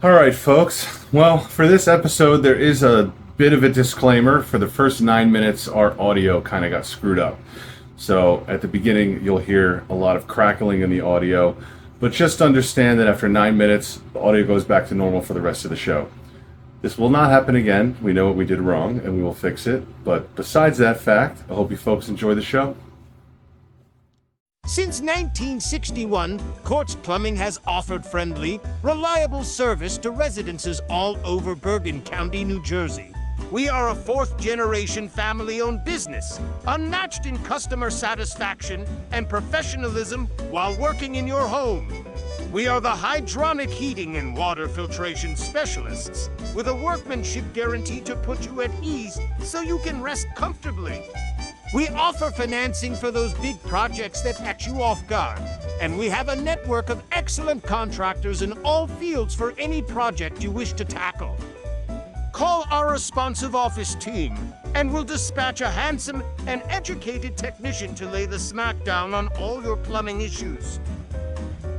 All right, folks. Well, for this episode, there is a bit of a disclaimer. For the first 9 minutes, our audio kind of got screwed up. So at the beginning, you'll hear a lot of crackling in the audio. But just understand that after 9 minutes, the audio goes back to normal for the rest of the show. This will not happen again. We know what we did wrong, and we will fix it. But besides that fact, I hope you folks enjoy the show. Since 1961, Quartz Plumbing has offered friendly, reliable service to residences all over Bergen County, New Jersey. We are a fourth-generation family-owned business, unmatched in customer satisfaction and professionalism while working in your home. We are the hydronic heating and water filtration specialists, with a workmanship guarantee to put you at ease so you can rest comfortably. We offer financing for those big projects that catch you off guard, and we have a network of excellent contractors in all fields for any project you wish to tackle. Call our responsive office team, and we'll dispatch a handsome and educated technician to lay the smackdown on all your plumbing issues.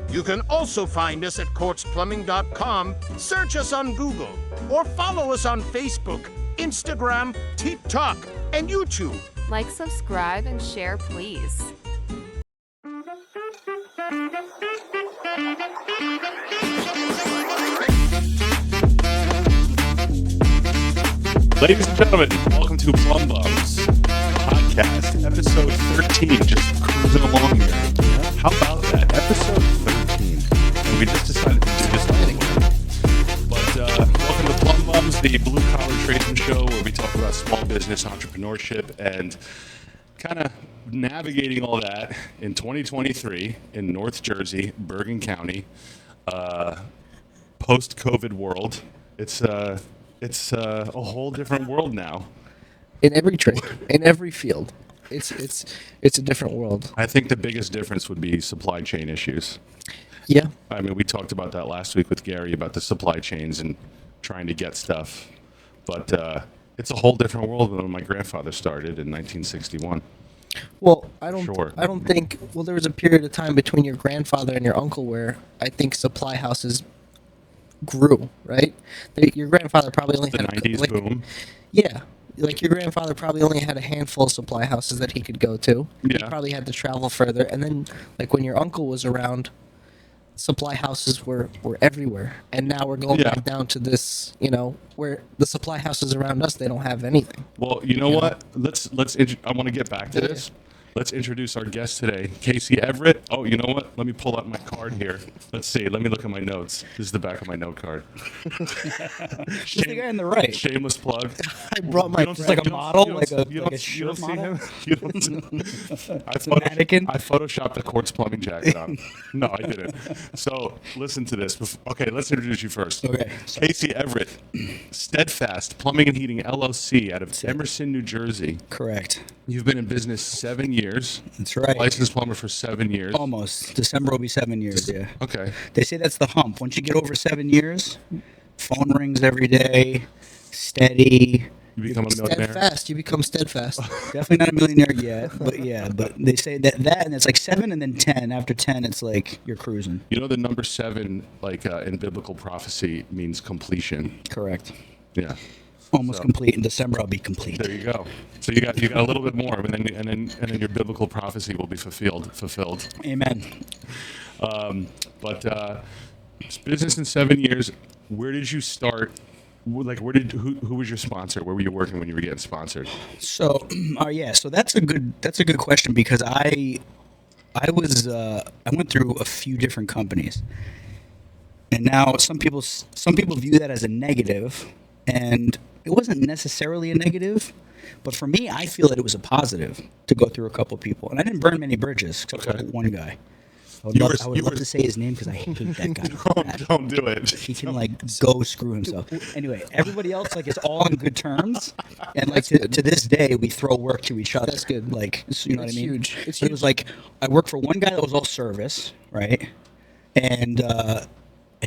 You can also find us at quartzplumbing.com, search us on Google, or follow us on Facebook, Instagram, TikTok, and YouTube. Like, subscribe, and share, please. Ladies and gentlemen, welcome to Plum Bums Podcast, episode 13. Just cruising along here. How about that? Episode 13. And we just decided to do this all again. But welcome to Plum Bums, the blue-collar tradesman show where we talk about small business entrepreneurship and kind of navigating all that in 2023 in North Jersey, Bergen County, post-COVID world. It's a whole different world now. In every trade, in every field, it's a different world. I think the biggest difference would be supply chain issues. Yeah. I mean, we talked about that last week with Gary about the supply chains and trying to get stuff. But it's a whole different world than when my grandfather started in 1961. Well, I don't think. Well, there was a period of time between your grandfather and your uncle where I think supply houses grew. Right. Your grandfather probably only The had 90s boom. Yeah. Like your grandfather probably only had a handful of supply houses that he could go to. Yeah. He probably had to travel further. And then, like when your uncle was around, supply houses were everywhere. And now we're going back down to this, where the supply houses around us, they don't have anything. Well, you know what? I want to get back to this. Let's introduce our guest today, Casey Everett. Oh, you know what? Let me pull out my card here. Let's see. Let me look at my notes. This is the back of my note card. Who's the guy on the right? Shameless plug. I brought my Just like a model, like a you don't shirt see model. him? You don't see Mannequin? I photoshopped the Quartz Plumbing jacket on. No, I didn't. So listen to this. Okay, let's introduce you first. Okay. Casey Everett, Steadfast Plumbing and Heating LLC out of Emerson, New Jersey. Correct. You've been in business 7 years. That's right. Licensed plumber for 7 years. Almost. December will be 7 years, yeah. Okay. They say that's the hump. Once you get over 7 years, phone rings every day, steady. You become a millionaire. Steadfast. You become steadfast. Definitely not a millionaire yet, but yeah. But they say that and it's like 7 and then 10. After 10, it's like you're cruising. You know the number 7, like in biblical prophecy, means completion. Correct. Yeah. Almost complete. In December, I'll be complete. There you go. So you got a little bit more, and then your biblical prophecy will be fulfilled. Amen. But business in 7 years. Where did you start? Like, who was your sponsor? Where were you working when you were getting sponsored? So, so that's a good question because I went through a few different companies, and now some people view that as a negative, and it wasn't necessarily a negative, but for me, I feel that it was a positive to go through a couple people, and I didn't burn many bridges except for one guy. I would love to say his name because I hate that guy. Don't do it. He can go screw himself. Anyway, everybody else is all on good terms, and to this day we throw work to each other. That's good. You know what I mean? Huge. It's It was I worked for one guy that was all service, right? And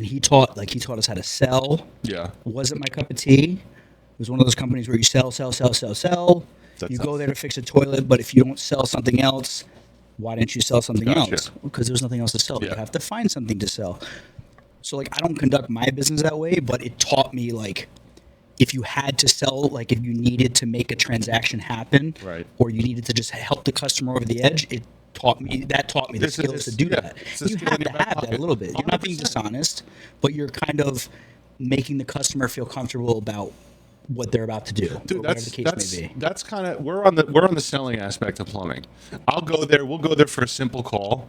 he taught us how to sell. Yeah. Wasn't my cup of tea. It was one of those companies where you sell. You go there to fix a toilet, but if you don't sell something else, why didn't you sell something else? Because there's nothing else to sell. Yeah. You have to find something to sell. So like I don't conduct my business that way, but it taught me like if you had to sell, like if you needed to make a transaction happen, Right. or you needed to just help the customer over the edge, it taught me the This is- skills to do yeah, that. it's a You skill have in to your back have that a pocket. little bit. You're not being 100%. dishonest, but you're kind of making the customer feel comfortable about what they're about to do, Dude, or whatever that's the case that's may be. that's kind of we're on the selling aspect of plumbing. I'll go there. We'll go there for a simple call.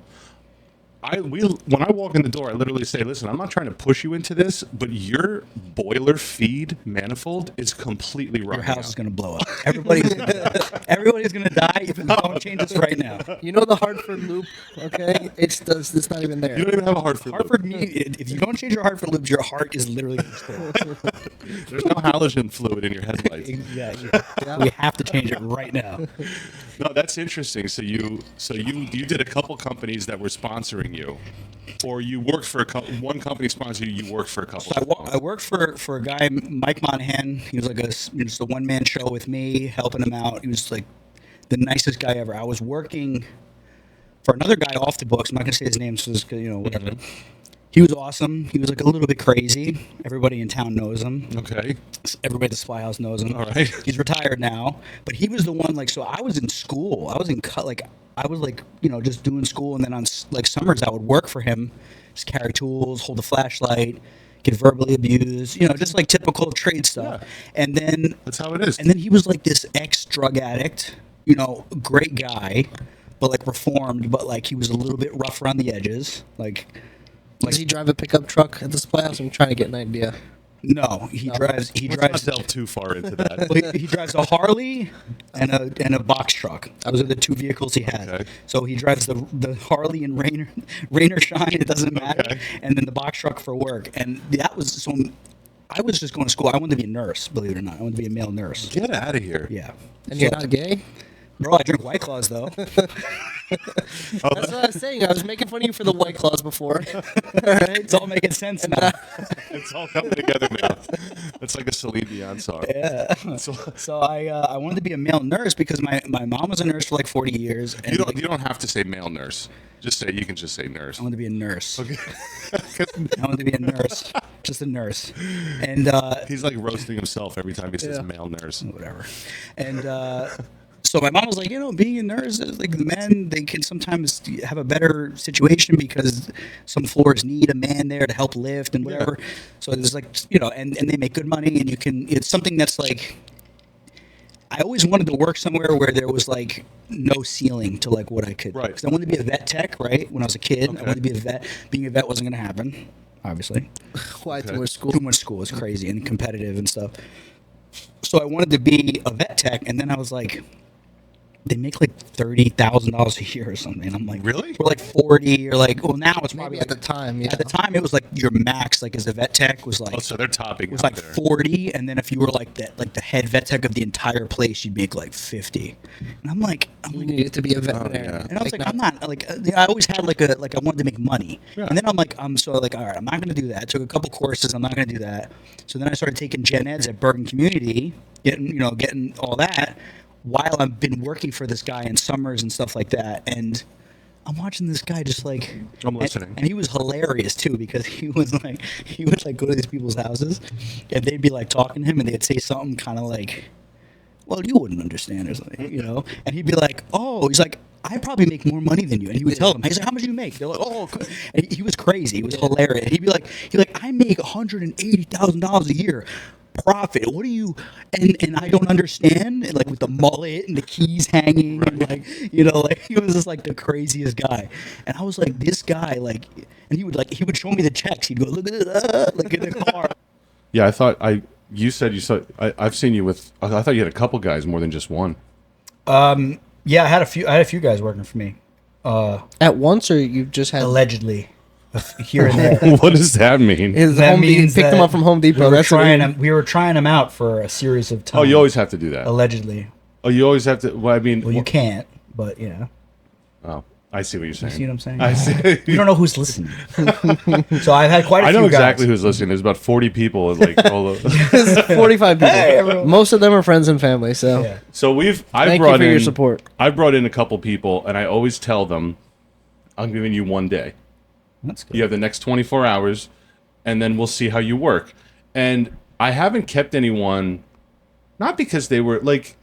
When I walk in the door, I literally say, "Listen, I'm not trying to push you into this, but your boiler feed manifold is completely wrong. Your house is going to blow up. Everybody's going to die. Everybody's going to die if you don't change this right now. You know the Hartford loop, okay? It's not even there. You don't even have a Hartford. Hartford, if you don't change your Hartford loops, your heart is literally going to explode. There's no halogen fluid in your headlights. Exactly. We have to change it right now. No, that's interesting. So you did a couple companies that were sponsoring you, or you worked for one company sponsored you. You worked for a couple. I worked for a guy, Mike Monahan. He was like just a one man show with me, helping him out. He was like the nicest guy ever. I was working for another guy off the books. I'm not gonna say his name, so whatever. He was awesome. He was like a little bit crazy. Everybody in town knows him. Okay. Everybody at the Supply House knows him. All right. He's retired now, but he was the one. Like, so I was in school. I was just doing school, and then on like summers I would work for him, just carry tools, hold a flashlight, get verbally abused, just like typical trade stuff. Yeah. And then That's how it is. and then he was like this ex-drug addict, great guy, but like reformed, but like he was a little bit rough around the edges. Does he drive a pickup truck at the supply house? I'm trying to get an idea. No, he drives. Let's not delve too far into that. Well, he drives a Harley and a box truck. Those are the two vehicles he has. Okay. So he drives the Harley and rain or shine, it doesn't matter, Okay. and then the box truck for work. And that was so. I was just going to school. I wanted to be a nurse, believe it or not. I wanted to be a male nurse. Get out of here. Yeah. And you're not gay? Bro, I drink White Claws though. That's what I was saying. I was making fun of you for the White Claws before. It's all making sense now. It's all coming together now. It's like a Celine Dion song. Yeah. So I wanted to be a male nurse because my mom was a nurse for like 40 years. And You don't have to say male nurse. You can just say nurse. I wanted to be a nurse. Okay. I wanted to be a nurse. Just a nurse. And He's like roasting himself every time he says Yeah. male nurse. whatever. And so my mom was like, being a nurse, like the men, they can sometimes have a better situation because some floors need a man there to help lift and whatever. So there's like, and they make good money, and it's something that's like, I always wanted to work somewhere where there was like no ceiling to like what I could. Right. Because I wanted to be a vet tech, right? When I was a kid, Okay. I wanted to be a vet. Being a vet wasn't going to happen, obviously. Why Okay. too much school? Too much school is crazy and competitive and stuff. So I wanted to be a vet tech, and then I was like, they make like $30,000 a year or something. And I'm like, Really? We're like 40 or like, well, now it's probably Maybe at the like, time, yeah. At the time, it was like your max, like as a vet tech, was like Oh, so they're topping was out like there. 40, and then if you were like the head vet tech of the entire place, you'd make like 50. And I'm like, You needed to be a veterinarian. yeah. and I was like, I'm not like I always had like I wanted to make money, Yeah. and then I'm like, all right, I'm not going to do that. I took a couple courses, I'm not going to do that. So then I started taking gen eds at Bergen Community, getting all that while I've been working for this guy in summers and stuff like that, and I'm watching this guy just like I'm listening. and he was hilarious too because he would go to these people's houses, and they'd be like talking to him, and they'd say something kind of like, well, you wouldn't understand or something, and he'd be like, oh, he's like, I probably make more money than you. And he would tell them, he's like, how much do you make? They're like, oh, and he was crazy. He was hilarious. He'd be like, I make $180,000 a year profit. What do you, and I don't understand, and like with the mullet and the keys hanging, and like, like he was just like the craziest guy. And I was like, this guy, like, and he would show me the checks. He'd go, look at it, like in the car. Yeah, I've seen you with, I thought you had a couple guys more than just one. Yeah, I had a few guys working for me. At once, or you just had Allegedly. Here and there. What does that mean? his That Home Depot, means picked them that up from Home Depot. We were, That's what trying it them, we were trying them out for a series of times. Oh, you always have to do that. Allegedly. Oh, you always have to, well, I mean. Well, you can't, but Oh, I see what you're saying. see what I'm saying? I see. You don't know who's listening. So I've had quite a I few know exactly guys. who's listening. There's about 40 people, like, all over. There's 45 people. Hey, everyone. Most of them are friends and family. So Yeah. So I've Thank you brought for in your support. I've brought in a couple people, and I always tell them, I'm giving you one day. That's good. You have the next 24 hours. and then we'll see how you work. And I haven't kept anyone, not because they were like.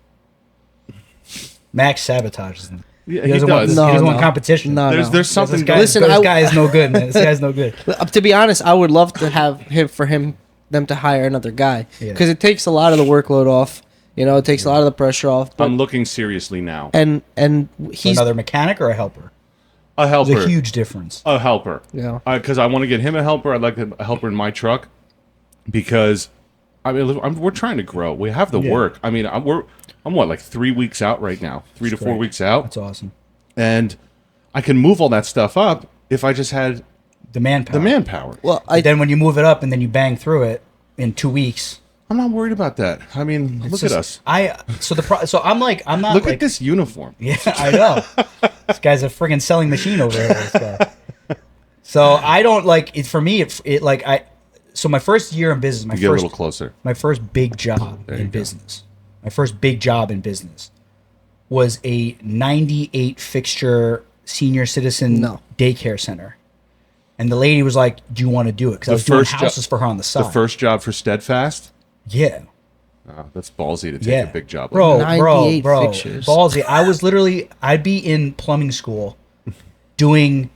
Max sabotages them. Yeah, He doesn't want does. this, he doesn't No, want competition. No, There's something. This guy, Listen, this I- guy is no good, man. This guy's no good. To be honest, I would love to have them to hire another guy Yeah. because it takes a lot of the workload off. You know, it takes a lot of the pressure off. But, I'm looking seriously now. and So he's another mechanic or a helper? A helper. There's a huge difference. A helper. Yeah. Because I want to get him a helper. I'd like a helper in my truck because, I mean, we're trying to grow. We have the Yeah. work. I mean, I'm what, like 3 weeks out right now, 3 to 4 great. weeks out, That's awesome. and I can move all that stuff up if I just had The manpower. the manpower. well, But then when you move it up and then you bang through it in 2 weeks. I'm not worried about that. I mean, look at us. So I'm not Look like, at this uniform. Yeah, I know. This guy's a friggin' selling machine over here. This guy. So I don't like it. For me, it like I. So my first year in business, You get a little closer. my first big job you in go. business. My first big job in business was a 98 fixture senior citizen No. daycare center. And the lady was like, "Do you want to do it?" Because I was doing houses for her on the side. The first job for Steadfast. yeah. That's ballsy to take Yeah, a big job. bro, Like 98 bro, fixtures. ballsy. I'd be in plumbing school, doing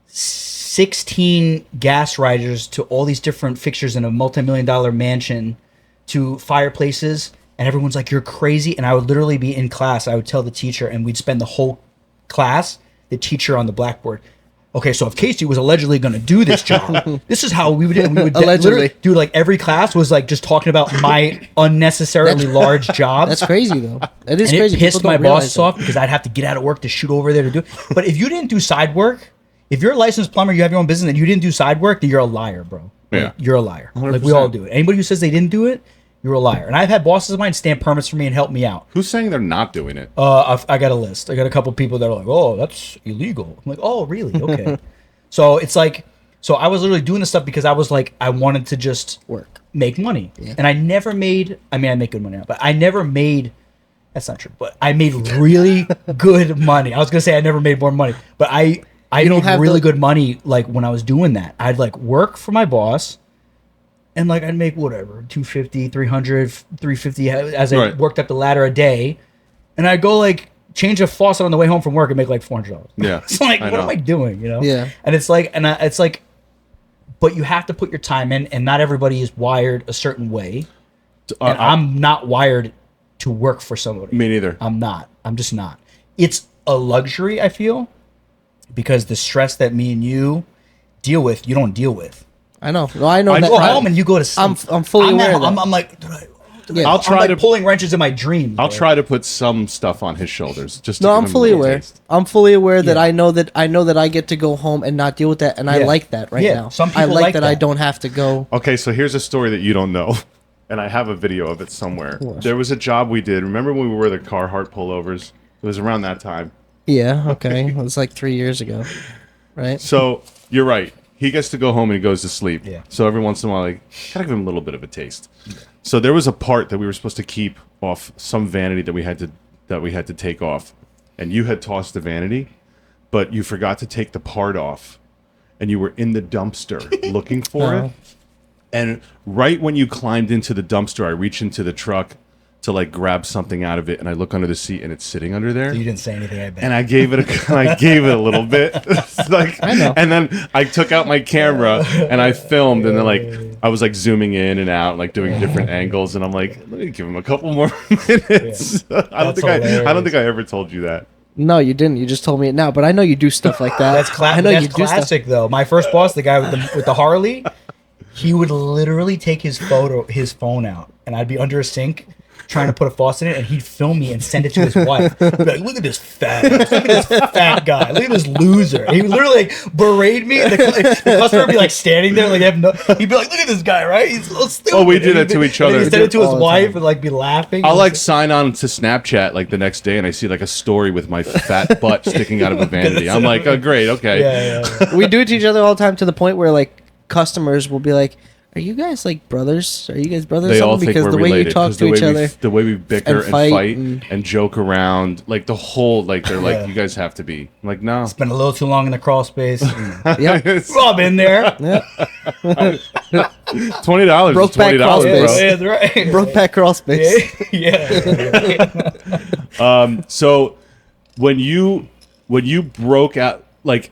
16 gas risers to all these different fixtures in a multi-million-dollar mansion, to fireplaces, and everyone's like, "You're crazy!" And I would literally be in class. I would tell the teacher, and we'd spend the whole class, the teacher on the blackboard. Okay, so if Casey was allegedly going to do this job, this is how we would Allegedly. literally do. Like every class was like just talking about my unnecessarily large job. that's crazy though. It is And crazy. it pissed People my don't realize boss that. off because I'd have to get out of work to shoot over there to do it. But if you didn't do side work, if you're a licensed plumber, you have your own business, and you didn't do side work, then you're a liar, bro. Like, Yeah. you're a liar. Like 100%. we all do it. Anybody who says they didn't do it, you're a liar. And I've had bosses of mine stamp permits for me and help me out. Who's saying they're not doing it? I got a list. I got a couple people that are like, "Oh, that's illegal." I'm like, "Oh, really? Okay." So it's like, so I was literally doing this stuff because I was like, I wanted to just Work. make money. Yeah. And I never made, I mean, I make good money now, but I never made, that's not true, but I made really good money. I was going to say I never made more money, but I You don't made have really the- good money like when I was doing that. I'd like work for my boss and like I'd make whatever, 250, 300, 350 as I Right. worked up the ladder a day. And I'd go like change a faucet on the way home from work and make like $400. Yeah, It's like, I what know. am I doing? You know? Yeah. And it's like, it's like, but you have to put your time in, and not everybody is wired a certain way. And I'm not wired to work for somebody. Me neither. I'm not. I'm just not. It's a luxury, I feel, because the stress that me and you deal with, you don't deal with. I know. No, I know I that. You go try- home and you go to sleep. I'm fully aware at- of that. I'm like, Yeah. I'll try I'm like to pulling wrenches in my dreams. I'll bro. try to put some stuff on his shoulders. Just to No, give I'm him a fully little aware. taste. I'm fully aware that Yeah. I know that I get to go home and not deal with that, and I Yeah. like that right Yeah, now. some I people like like that I that. don't have to go. Okay, so here's a story that you don't know, and I have a video of it somewhere. What? There was a job we did. Remember when we wore the Carhartt pullovers? It was around that time. Yeah, okay. It was like 3 years ago, right? So you're right. He gets to go home and he goes to sleep. Yeah. So every once in a while, like, gotta give him a little bit of a taste. So there was a part that we were supposed to keep off some vanity that we had to take off, and you had tossed the vanity, but you forgot to take the part off, and you were in the dumpster looking for it. And right when you climbed into the dumpster, I reach into the truck to like grab something out of it, and I look under the seat, and it's sitting under there. You didn't say anything, I bet. And I gave it a little bit. It's like, I know. And then I took out my camera and I filmed, and then like I was like zooming in and out, like doing different angles, and I'm like, let me give him a couple more minutes. I don't think I ever told you that. No, you didn't. You just told me it now, but I know you do stuff like that. I know That's you do stuff. classic though. My first boss, the guy with the Harley, he would literally take his phone out, and I'd be under a sink trying to put a faucet in it, and he'd film me and send it to his wife. He'd be like, "Look at this fat guy. Look at this loser." And he would literally like berate me, and the customer would be like standing there, like they have no. He'd be like, "Look at this guy, right? He's so stupid." Oh, we do And that he'd to be- each and then other. He'd send it to All his the wife time. and like be laughing. I'll like sign on to Snapchat like the next day, and I see like a story with my fat butt sticking out of a vanity. I'm like, oh great, okay. yeah. We do it to each other all the time, to the point where like customers will be like, Are you guys like brothers? Are you guys brothers? They or all something? think because we're the way related. you talk 'Cause to each other, the way we bicker and fight fight and- and joke around, like the whole, like they're Yeah. like, you guys have to be. I'm like, no. Spent a little too long in the crawl space. yeah, It's We've all been there. yeah. $20. Broke Is back $20, crawl bro. space. Yeah, that's right. Broke back crawl space. Yeah. So when you broke out, like,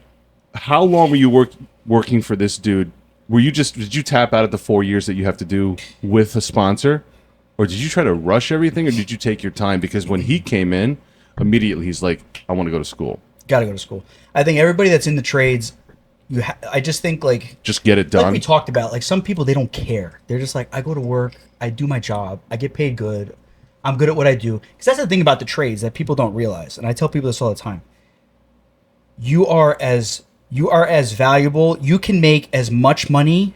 how long were you working for this dude? Did you tap out at the 4 years that you have to do with a sponsor, or did you try to rush everything, or did you take your time? Because when he came in, immediately he's like, I want to go to school. Got to go to school. I think everybody that's in the trades, I just think like Just get it like done. we talked about, like some people they don't care. They're just like, I go to work, I do my job, I get paid good, I'm good at what I do. Because that's the thing about the trades that people don't realize, and I tell people this all the time. You are as valuable. You can make as much money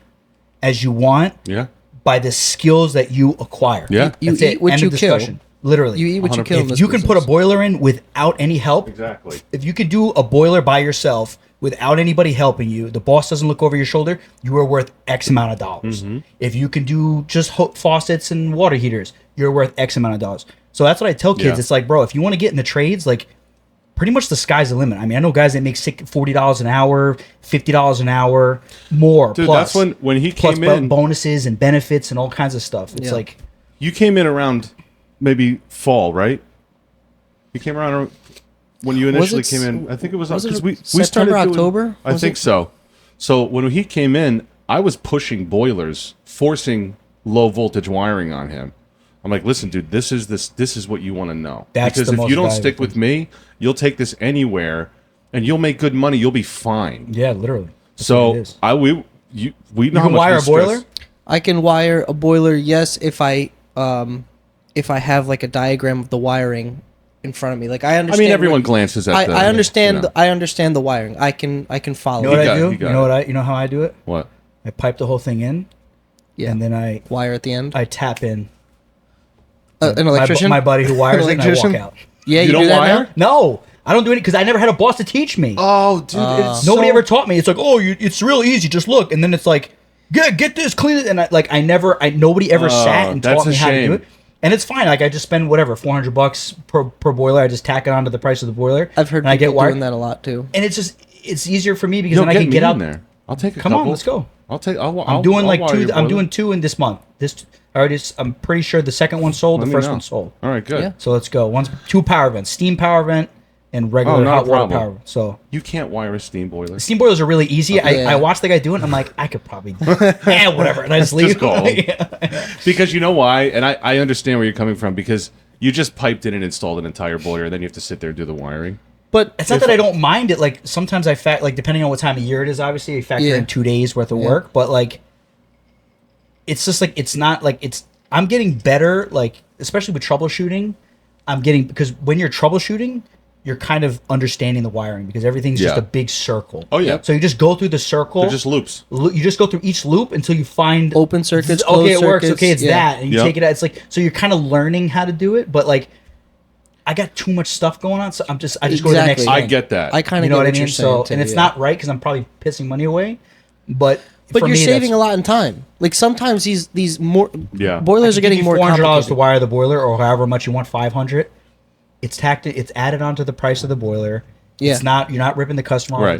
as you want Yeah. by the skills that you acquire. Yeah. You That's eat it. what End you of discussion. kill. Literally. You eat what you kill. in If this you can put a business. boiler in without any help, Exactly. if you could do a boiler by yourself without anybody helping you, the boss doesn't look over your shoulder, you are worth X amount of dollars. Mm-hmm. If you can do just faucets and water heaters, you're worth X amount of dollars. So that's what I tell kids. Yeah. It's like, bro, if you want to get in the trades, like pretty much the sky's the limit. I mean, I know guys that make $40 an hour, $50 an hour, more. Dude, plus, that's when he plus came in. bonuses and benefits and all kinds of stuff. It's Yeah. like, You came in around maybe fall, right? You came around when you initially it came in. I think it was it because we September, started doing, October? I Was think it? so. So when he came in, I was pushing boilers, forcing low voltage wiring on him. I'm like, listen, dude, this is what you want to know. That's because the if most you don't valuable stick with me, you'll take this anywhere, and you'll make good money. You'll be fine. yeah, literally. That's So what it is. we know You how can much wire we a stress. boiler? I can wire a boiler, yes, if I have like a diagram of the wiring in front of me. Like I I understand. mean, everyone what- glances at. I understand. you know. I understand the wiring. I can follow. You know what got I it, do? you got You know it. what you know how I do it? What? I pipe the whole thing in, Yeah. and then I Wire at the end. tap in. An electrician. My buddy who wires it, and I walk Electrician? out. Yeah, You you, don't do that wire? now? No, I don't do it because I never had a boss to teach me. Oh, dude, it's Nobody ever taught me. It's like, oh, it's real easy. Just look, and then it's like, get this, clean it, and nobody ever sat and that's taught me a how to shame. do it. And it's fine. Like I just spend whatever $400 per boiler. I just tack it onto the price of the boiler. I've heard and I get people wired. doing that a lot too. And it's easier for me because Yo, then I get can me get out in there. I'll take a Come on, couple. let's go. I'm doing like wire two. your I'm boiler. doing two in this month. I'm pretty sure the second one sold. Let The me first know. one sold. All right, good. Yeah. So let's go. Two power vents, steam power vent, and regular not a hot water problem. power. So You can't wire a steam boiler. steam boilers are really easy. Yeah. I watch the guy do it. And I'm like, I could probably, whatever, and I just leave. Just go home. Because you know why? And I understand where you're coming from because you just piped in and installed an entire boiler, and then you have to sit there and do the wiring. But It's not that I don't mind it. Like sometimes like depending on what time of year it is, obviously I factor Yeah. in 2 days worth of Yeah. work. But like, it's just like it's not like it's. I'm getting better. Like especially with troubleshooting, because when you're troubleshooting, you're kind of understanding the wiring because everything's just Yeah. a big circle. Oh, yeah. So you just go through the circle. They're just loops. You just go through each loop until you find Open circuits, Okay, closed it works. circuits, Okay, it's yeah. that, and you Yep. take it out. It's like so you're kind of learning how to do it, but like I got too much stuff going on, so I just go to the next. Exactly. Thing. I get that. I kind You of know get what I what mean? you're saying. So too, and it's yeah. not right because I'm probably pissing money away, but But for you're me, saving that's- a lot in time. Like sometimes these more Yeah. boilers are getting more $400 to complicated. wire the boiler, or however much you want, 500. It's It's added onto the price of the boiler. Yeah. It's not. You're not ripping the customer off. Right.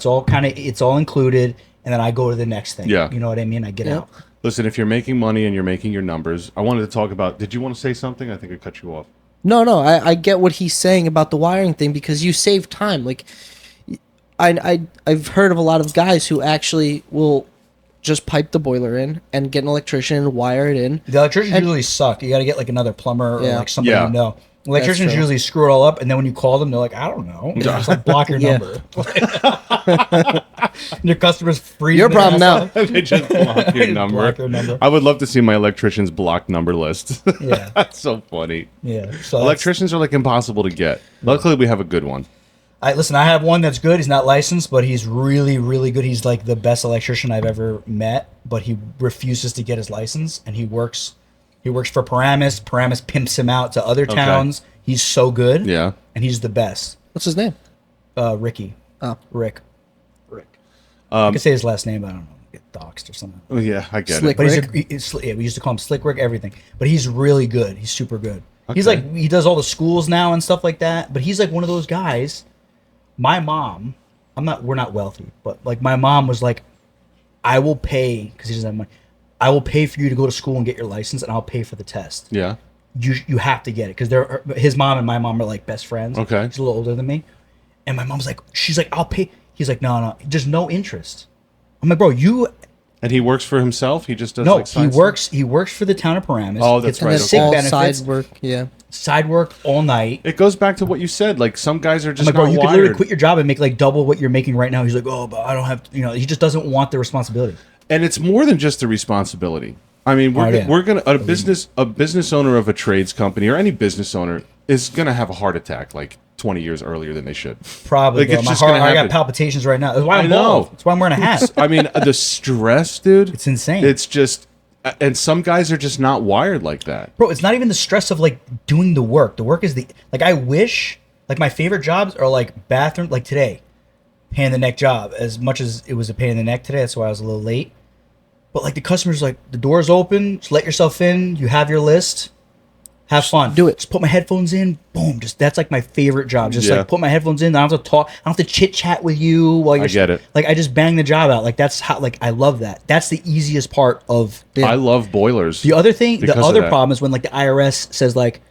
It's all included, and then I go to the next thing. Yeah. You know what I mean? I get Yeah. out. Listen, if you're making money and you're making your numbers, I wanted to talk about. Did you want to say something? I think I cut you off. No, I get what he's saying about the wiring thing because you save time. Like, I've heard of a lot of guys who actually will just pipe the boiler in and get an electrician and wire it in. The electricians And- usually suck. You got to get like another plumber or Yeah. like somebody Yeah. you know. Electricians true. usually screw it all up, and then when you call them, they're like, "I don't know." They just like block your Yeah. number. And your customers freeze. Your problem now. They just block your number. Block your number. I would love to see my electrician's block number list. Yeah. That's so funny. Yeah. So that's- Electricians are like impossible to get. Luckily, we have a good one. Listen, I have one that's good. He's not licensed, but he's really, really good. He's like the best electrician I've ever met, but he refuses to get his license, and he works for Paramus. Paramus pimps him out to other towns. He's so good. Yeah. And he's the best. What's his name? Ricky. Oh. Rick. I can say his last name, but I don't know. get doxxed or something. Oh yeah, I get Slick it. But Rick? we used to call him Slick Rick, everything. But he's really good. He's super good. He's Okay. like, he does all the schools now and stuff like that. But he's like one of those guys. My mom, we're not wealthy, but like my mom was like, I will pay, because he doesn't have money, I will pay for you to go to school and get your license, and I'll pay for the test. Yeah. You have to get it, because his mom and my mom are like best friends. Okay. He's a little older than me. And my mom's like, she's like, I'll pay. He's like, no, there's no interest. I'm like, bro, And he works for himself. He just does no, like side he works for the town of Paramus. Oh, that's Gets right, the okay. sick all benefits, side work. Yeah. side work all night. It goes back to what you said. Like some guys are I'm just like, bro, not you could wired. literally quit your job and make like double what you're making right now. He's like, oh, but I don't have, he just doesn't want the responsibility. And it's more than just the responsibility. I mean, yeah. we're gonna a business owner of a trades company or any business owner is gonna have a heart attack like 20 years earlier than they should. Probably, Like, bro. it's My just heart, gonna I got happen. palpitations right now. That's why I I'm know. bald. That's why I'm wearing a hat. I mean, the stress, dude. It's insane. It's just, and some guys are just not wired like that. Bro, it's not even the stress of like doing the work. The work is like, I wish, like my favorite jobs are like bathroom, like today, pain in the neck job. As much as it was a pain in the neck today, that's why I was a little late. But like the customer's like, the door's open, just let yourself in, you have your list, have fun. do it. Just put my headphones in, boom. That's like my favorite job. Just Yeah. like put my headphones in, I don't have to talk, I don't have to chit chat with you while you're get it. Like I just bang the job out. Like that's how, like I love that. That's the easiest part of I love boilers. the other thing, because the of other that. problem is when like the IRS says like,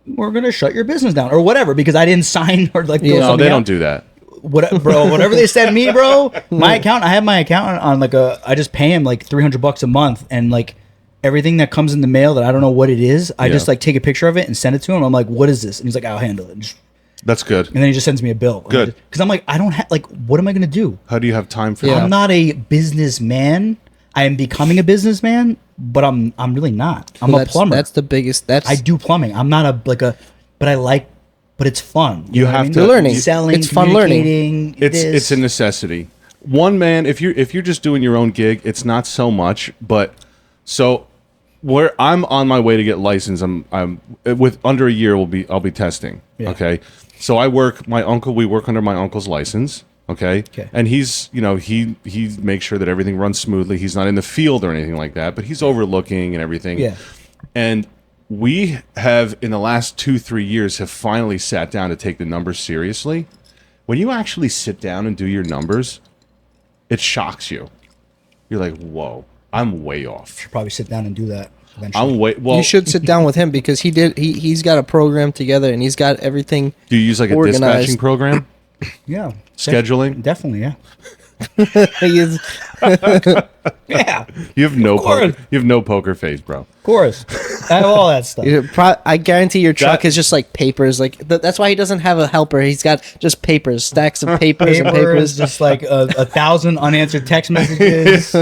we're gonna shut your business down or whatever because I didn't sign or like fill No, something they out. don't do that. Whatever they send me, bro. My account, I have my accountant on like I just pay him like $300 a month, and like everything that comes in the mail that I don't know what it is, I Yeah. just like take a picture of it and send it to him. I'm like, what is this? And he's like, I'll handle it. That's good. And then he just sends me a bill. Good. Because I'm like, I don't have like, what am I gonna do? How do you have time for Yeah. that? I'm not a businessman. I am becoming a businessman, but I'm really not. I'm a plumber. That's the biggest. That's I do plumbing. I'm not but it's fun. You know what I have mean? to- You're learning. Selling, It's fun learning. communicating, It's a necessity. One man, if you're just doing your own gig, it's not so much. But so where I'm on my way to get licensed, I'm with under a year I'll be testing. Yeah. Okay, so we work under my uncle's license. Okay, and he's he makes sure that everything runs smoothly. He's not in the field or anything like that, but he's overlooking and everything. Yeah. And we have, in the last 2-3 years, have finally sat down to take the numbers seriously. When you actually sit down and do your numbers, it shocks you. You're like, whoa, I'm way off. Should probably sit down and do that eventually. I'm way, well, you should sit down with him because he's got a program together and he's got everything. do you use like a organized. dispatching program? Yeah. Scheduling? Definitely, yeah. He is, Yeah, You have course. no poker face, bro. of course. I have all that stuff. I guarantee your truck That- is just like papers. Like that's why he doesn't have a helper. He's got just papers, stacks of papers and Paper is papers. just like 1,000 unanswered text messages.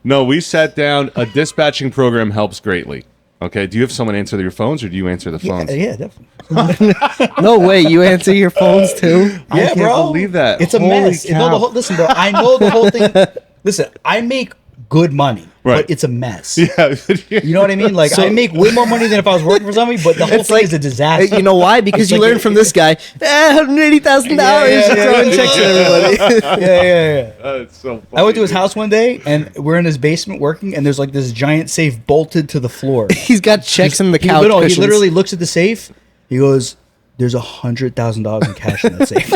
No, we sat down. A dispatching program helps greatly. Okay, do you have someone answer your phones or do you answer the phones? Yeah, definitely. No way, you answer your phones too. I Yeah, can't bro. believe that. It's a Holy mess. cow. Listen, bro. I know the whole thing. Listen, I make good money, Right. but it's a mess. Yeah. You know what I mean? Like I make way more money than if I was working for somebody, but the whole thing is a disaster. You know why? Because It's you like learned from this guy. $180,000 Yeah, throwing checks at everybody. yeah. That's so funny. I went to his house one day, and we're in his basement working, and there's like this giant safe bolted to the floor. He's got checks in the couch He cushions. literally looks at the safe. He goes, "There's $100,000 in cash in that safe."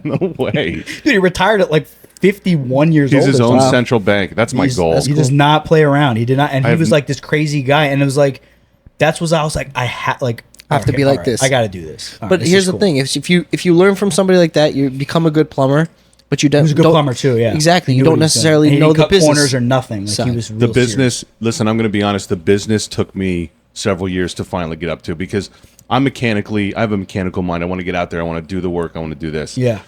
No way. Dude, he retired at like 51 years He's old. his or own something. central bank. That's my goal. He does not play around. He did not, and he I've- was like this crazy guy. And it was like, I was like, I have to be like this. I got to do this. All right, But this here's is the cool. thing: if you learn from somebody like that, you become a good plumber. But you don't. He was a good don't- plumber too. Yeah, exactly. He You knew don't what he was doing. necessarily And he know didn't the cut business corners or nothing. Like side. he was The real business, listen, I'm going to be honest, the business took me several years to finally get up to because I have a mechanical mind. I want to get out there. I want to do the work. I want to do this. serious.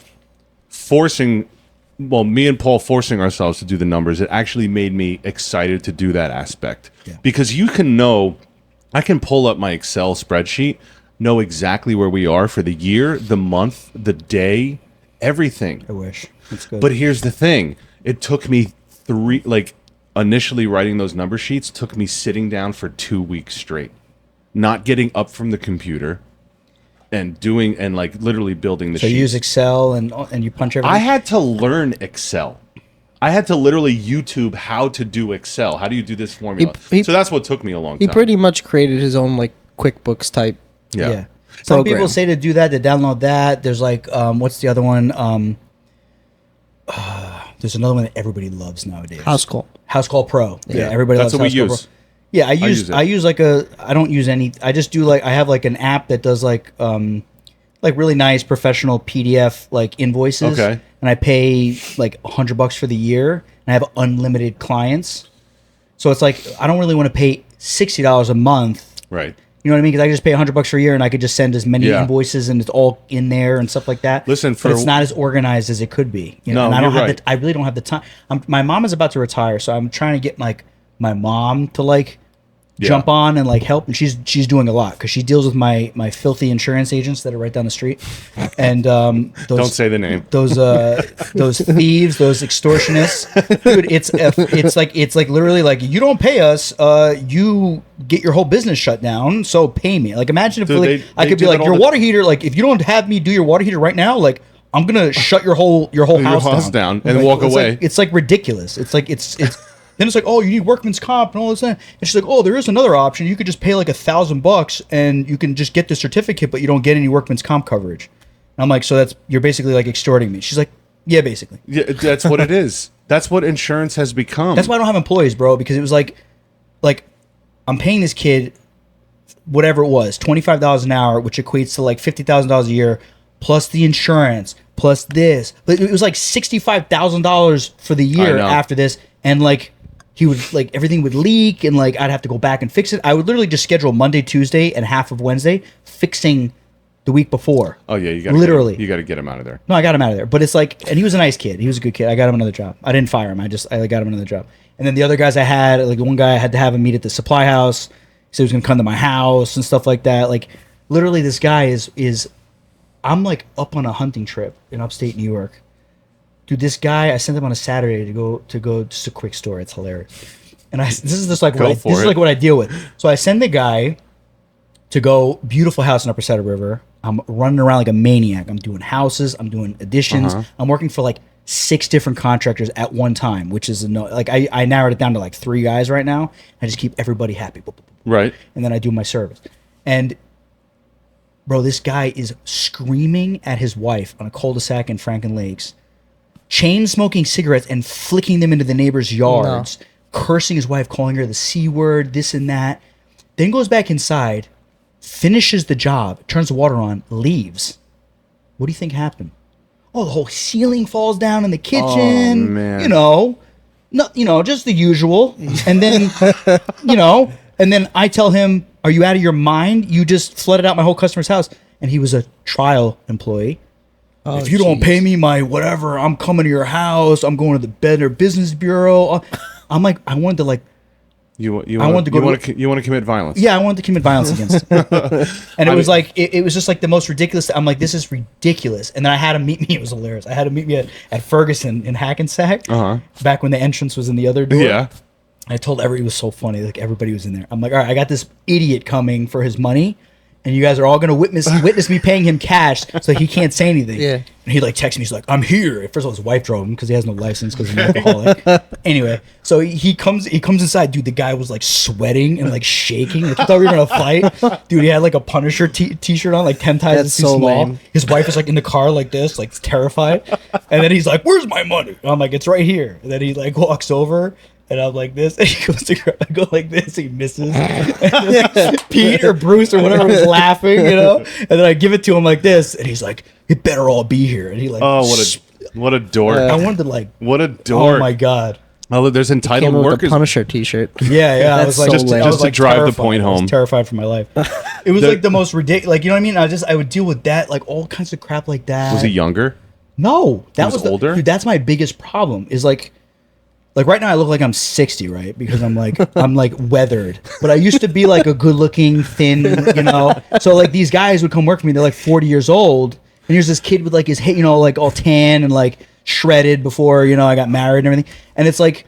Me and Paul forcing ourselves to do the numbers, it actually made me excited to do that aspect. Yeah. Because I can pull up my Excel spreadsheet, know exactly where we are for the year, the month, the day, everything. I wish. That's good. But here's the thing. It took me initially writing those number sheets took me sitting down for 2 weeks straight, not getting up from the computer and doing and like literally building the so sheets. you use Excel and you punch everything. I had to learn Excel. I had to literally YouTube how to do Excel. How do you do this formula? So that's what took me a long time. He pretty much created his own like QuickBooks type. Yeah. Some program. people say to do that, to download that. There's like, what's the other one? There's another one that everybody loves nowadays. House Call. House Call Pro. Yeah, everybody That's loves what we House Call use. Pro. Yeah, I use it. use like I don't use any. I just do like I have like an app that does like really nice professional PDF like invoices. Okay. And I pay like $100 for the year, and I have unlimited clients. So it's like I don't really want to pay $60 a month. Right. You know what I mean? Because I can just pay $100 for a year, and I could just send as many Yeah. invoices, and it's all in there and stuff like that. Listen, but it's not as organized as it could be. You know, No, and I don't you're have right. I really don't have the time. My mom is about to retire, so I'm trying to get like my mom to like jump on and like help, and she's doing a lot because she deals with my filthy insurance agents that are right down the street, and those, Don't say the name. those thieves, those extortionists, dude. It's like literally like you don't pay us, you get your whole business shut down. So pay me. Like imagine if Dude, like, I they could do be like that all your the- water heater. Like if you don't have me do your water heater right now, like I'm gonna shut your whole house down and Like, walk it's away. Like, it's like ridiculous. It's like it's. Then it's like, oh, you need workman's comp and all this. And she's like, oh, there is another option. You could just pay like $1,000 and you can just get the certificate, but you don't get any workman's comp coverage. And I'm like, so you're basically like extorting me. She's like, yeah, basically. Yeah, that's what it is. That's what insurance has become. That's why I don't have employees, bro, because it was like I'm paying this kid whatever it was, $25 an hour, which equates to like $50,000 a year, plus the insurance, plus this. But it was like $65,000 for the year know. after this, and like he would like everything would leak, and like I'd have to go back and fix it. I would literally just schedule Monday, Tuesday, and half of Wednesday fixing the week before. Oh yeah, you got literally. You got to get him out of there. No, I got him out of there. But it's like, and he was a nice kid. He was a good kid. I got him another job. I didn't fire him. I got him another job. And then the other guys I had, like one guy I had to have him meet at the supply house. He said he was gonna come to my house and stuff like that. Like literally, this guy is. I'm like up on a hunting trip in upstate New York. Dude, this guy, I sent him on a Saturday to go just a quick story. It's hilarious. And this is just like Go for this is it. like what I deal with. So I send the guy to go beautiful house in Upper Saddle River. I'm running around like a maniac. I'm doing houses. I'm doing additions. I'm working for like 6 different contractors at one time, which is like I narrowed it down to like 3 guys right now. I just keep everybody happy. Right. And then I do my service. And bro, this guy is screaming at his wife on a cul-de-sac in Franken Lakes, chain smoking cigarettes and flicking them into the neighbors' yards, cursing his wife, calling her the C word, this and that. Then goes back inside, finishes the job, turns the water on, leaves. What do you think happened? Oh, the whole ceiling falls down in the kitchen. Oh, man. Just the usual. And then, and then I tell him, are you out of your mind? You just flooded out my whole customer's house. And he was a trial employee. Oh, if you don't pay me my whatever, I'm coming to your house. I'm going to the Better Business Bureau. I'm like, I wanted to like, You wanted to you want to commit violence. yeah, I wanted to commit violence against him. And it was like, it was just like the most ridiculous. I'm like, this is ridiculous. And then I had him meet me. It was hilarious. I had him meet me at Ferguson in Hackensack. Back when the entrance was in the other door. Yeah. I told everybody, it was so funny. Like everybody was in there. I'm like, all right, I got this idiot coming for his money, and you guys are all going to witness me paying him cash so he can't say anything. Yeah. And he like texts me. He's like, I'm here. First of all, his wife drove him because he has no license because he's an alcoholic. Anyway, so he comes inside. Dude, the guy was like sweating and like shaking. Like, he thought we were going to fight. Dude, he had like a Punisher t-shirt on, like 10 times That's too so small. lame. His wife is like in the car like this, like terrified. And then he's like, where's my money? I'm like, it's right here. And then he like walks over. And I'm like this, and he goes to grab, I go like this, he misses. And then Pete or Bruce or whatever was laughing, And then I give it to him like this, and he's like, "It better all be here." And he like, Oh, what a dork. I wanted to like, What a dork. oh my god, Oh, there's entitled Came with a workers. T-shirt T-shirt. yeah. I That's was like, so Just- lame. I was, just to like, drive the terrified. point I was home. terrified for my life. It was like the most ridiculous, like you know what I mean. I would deal with that, like all kinds of crap like that. Was he younger? No, that was was older? Dude, that's my biggest problem. Is like right now I look like I'm 60, right? Because I'm like weathered. But I used to be like a good-looking, thin, So like these guys would come work for me. They're like 40 years old, and here's this kid with like his hair, like all tan and like shredded before I got married and everything. And it's like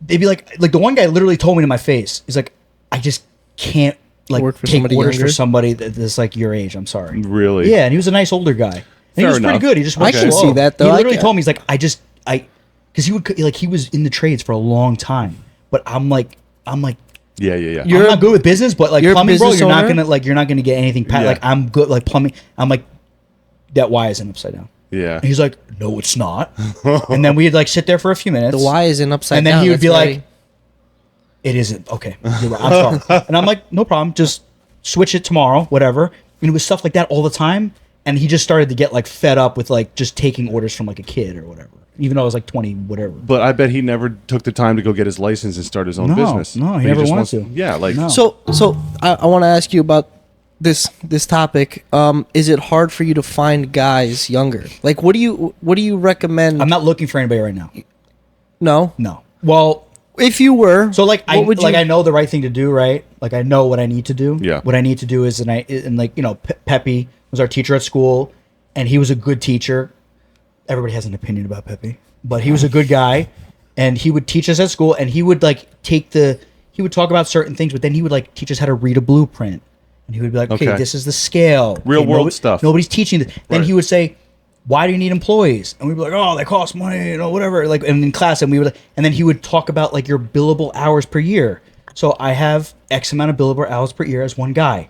they'd be like the one guy literally told me to my face. He's like, I just can't like Work for take somebody orders younger? for somebody that's like your age. I'm sorry. Really? Yeah, and he was a nice older guy. And he Fair was pretty enough. good. He just I worked can slow. see that, though. He I literally can- told me, he's like, because he was in the trades for a long time. But I'm like, Yeah. I'm not good with business, but like you're a plumbing, bro, business you're not gonna get anything. Yeah. Like I'm good, like plumbing. I'm like, that Y isn't upside down. Yeah. And he's like, no, it's not. And then we'd like sit there for a few minutes. The Y isn't upside and down. then he would that's be very- like, it isn't. Okay, you're right. I'm sorry. And I'm like, no problem. Just switch it tomorrow, whatever. And it was stuff like that all the time. And he just started to get like fed up with like just taking orders from like a kid or whatever. Even though I was like 20, whatever. But I bet he never took the time to go get his license and start his own No, business. no, he But never just wanted wants- to. Yeah, like No. So I want to ask you about this topic. Is it hard for you to find guys younger? Like, what do you recommend? I'm not looking for anybody right now. No. No. Well, If you were, so like what would you? I know the right thing to do, right? Like I know what I need to do. Yeah. What I need to do is, and like you know, Pepe was our teacher at school, and he was a good teacher. Everybody has an opinion about Pepe, but he was a good guy, and he would teach us at school, and he would like he would talk about certain things, but then he would like teach us how to read a blueprint, and he would be like, okay, Okay. this is the scale, Real Okay, world stuff. Nobody's teaching this. Then Right. he would say, why do you need employees? And we'd be like, oh, they cost money, you know, whatever. Like, and in class, and we would, and then he would talk about like your billable hours per year. So I have X amount of billable hours per year as one guy.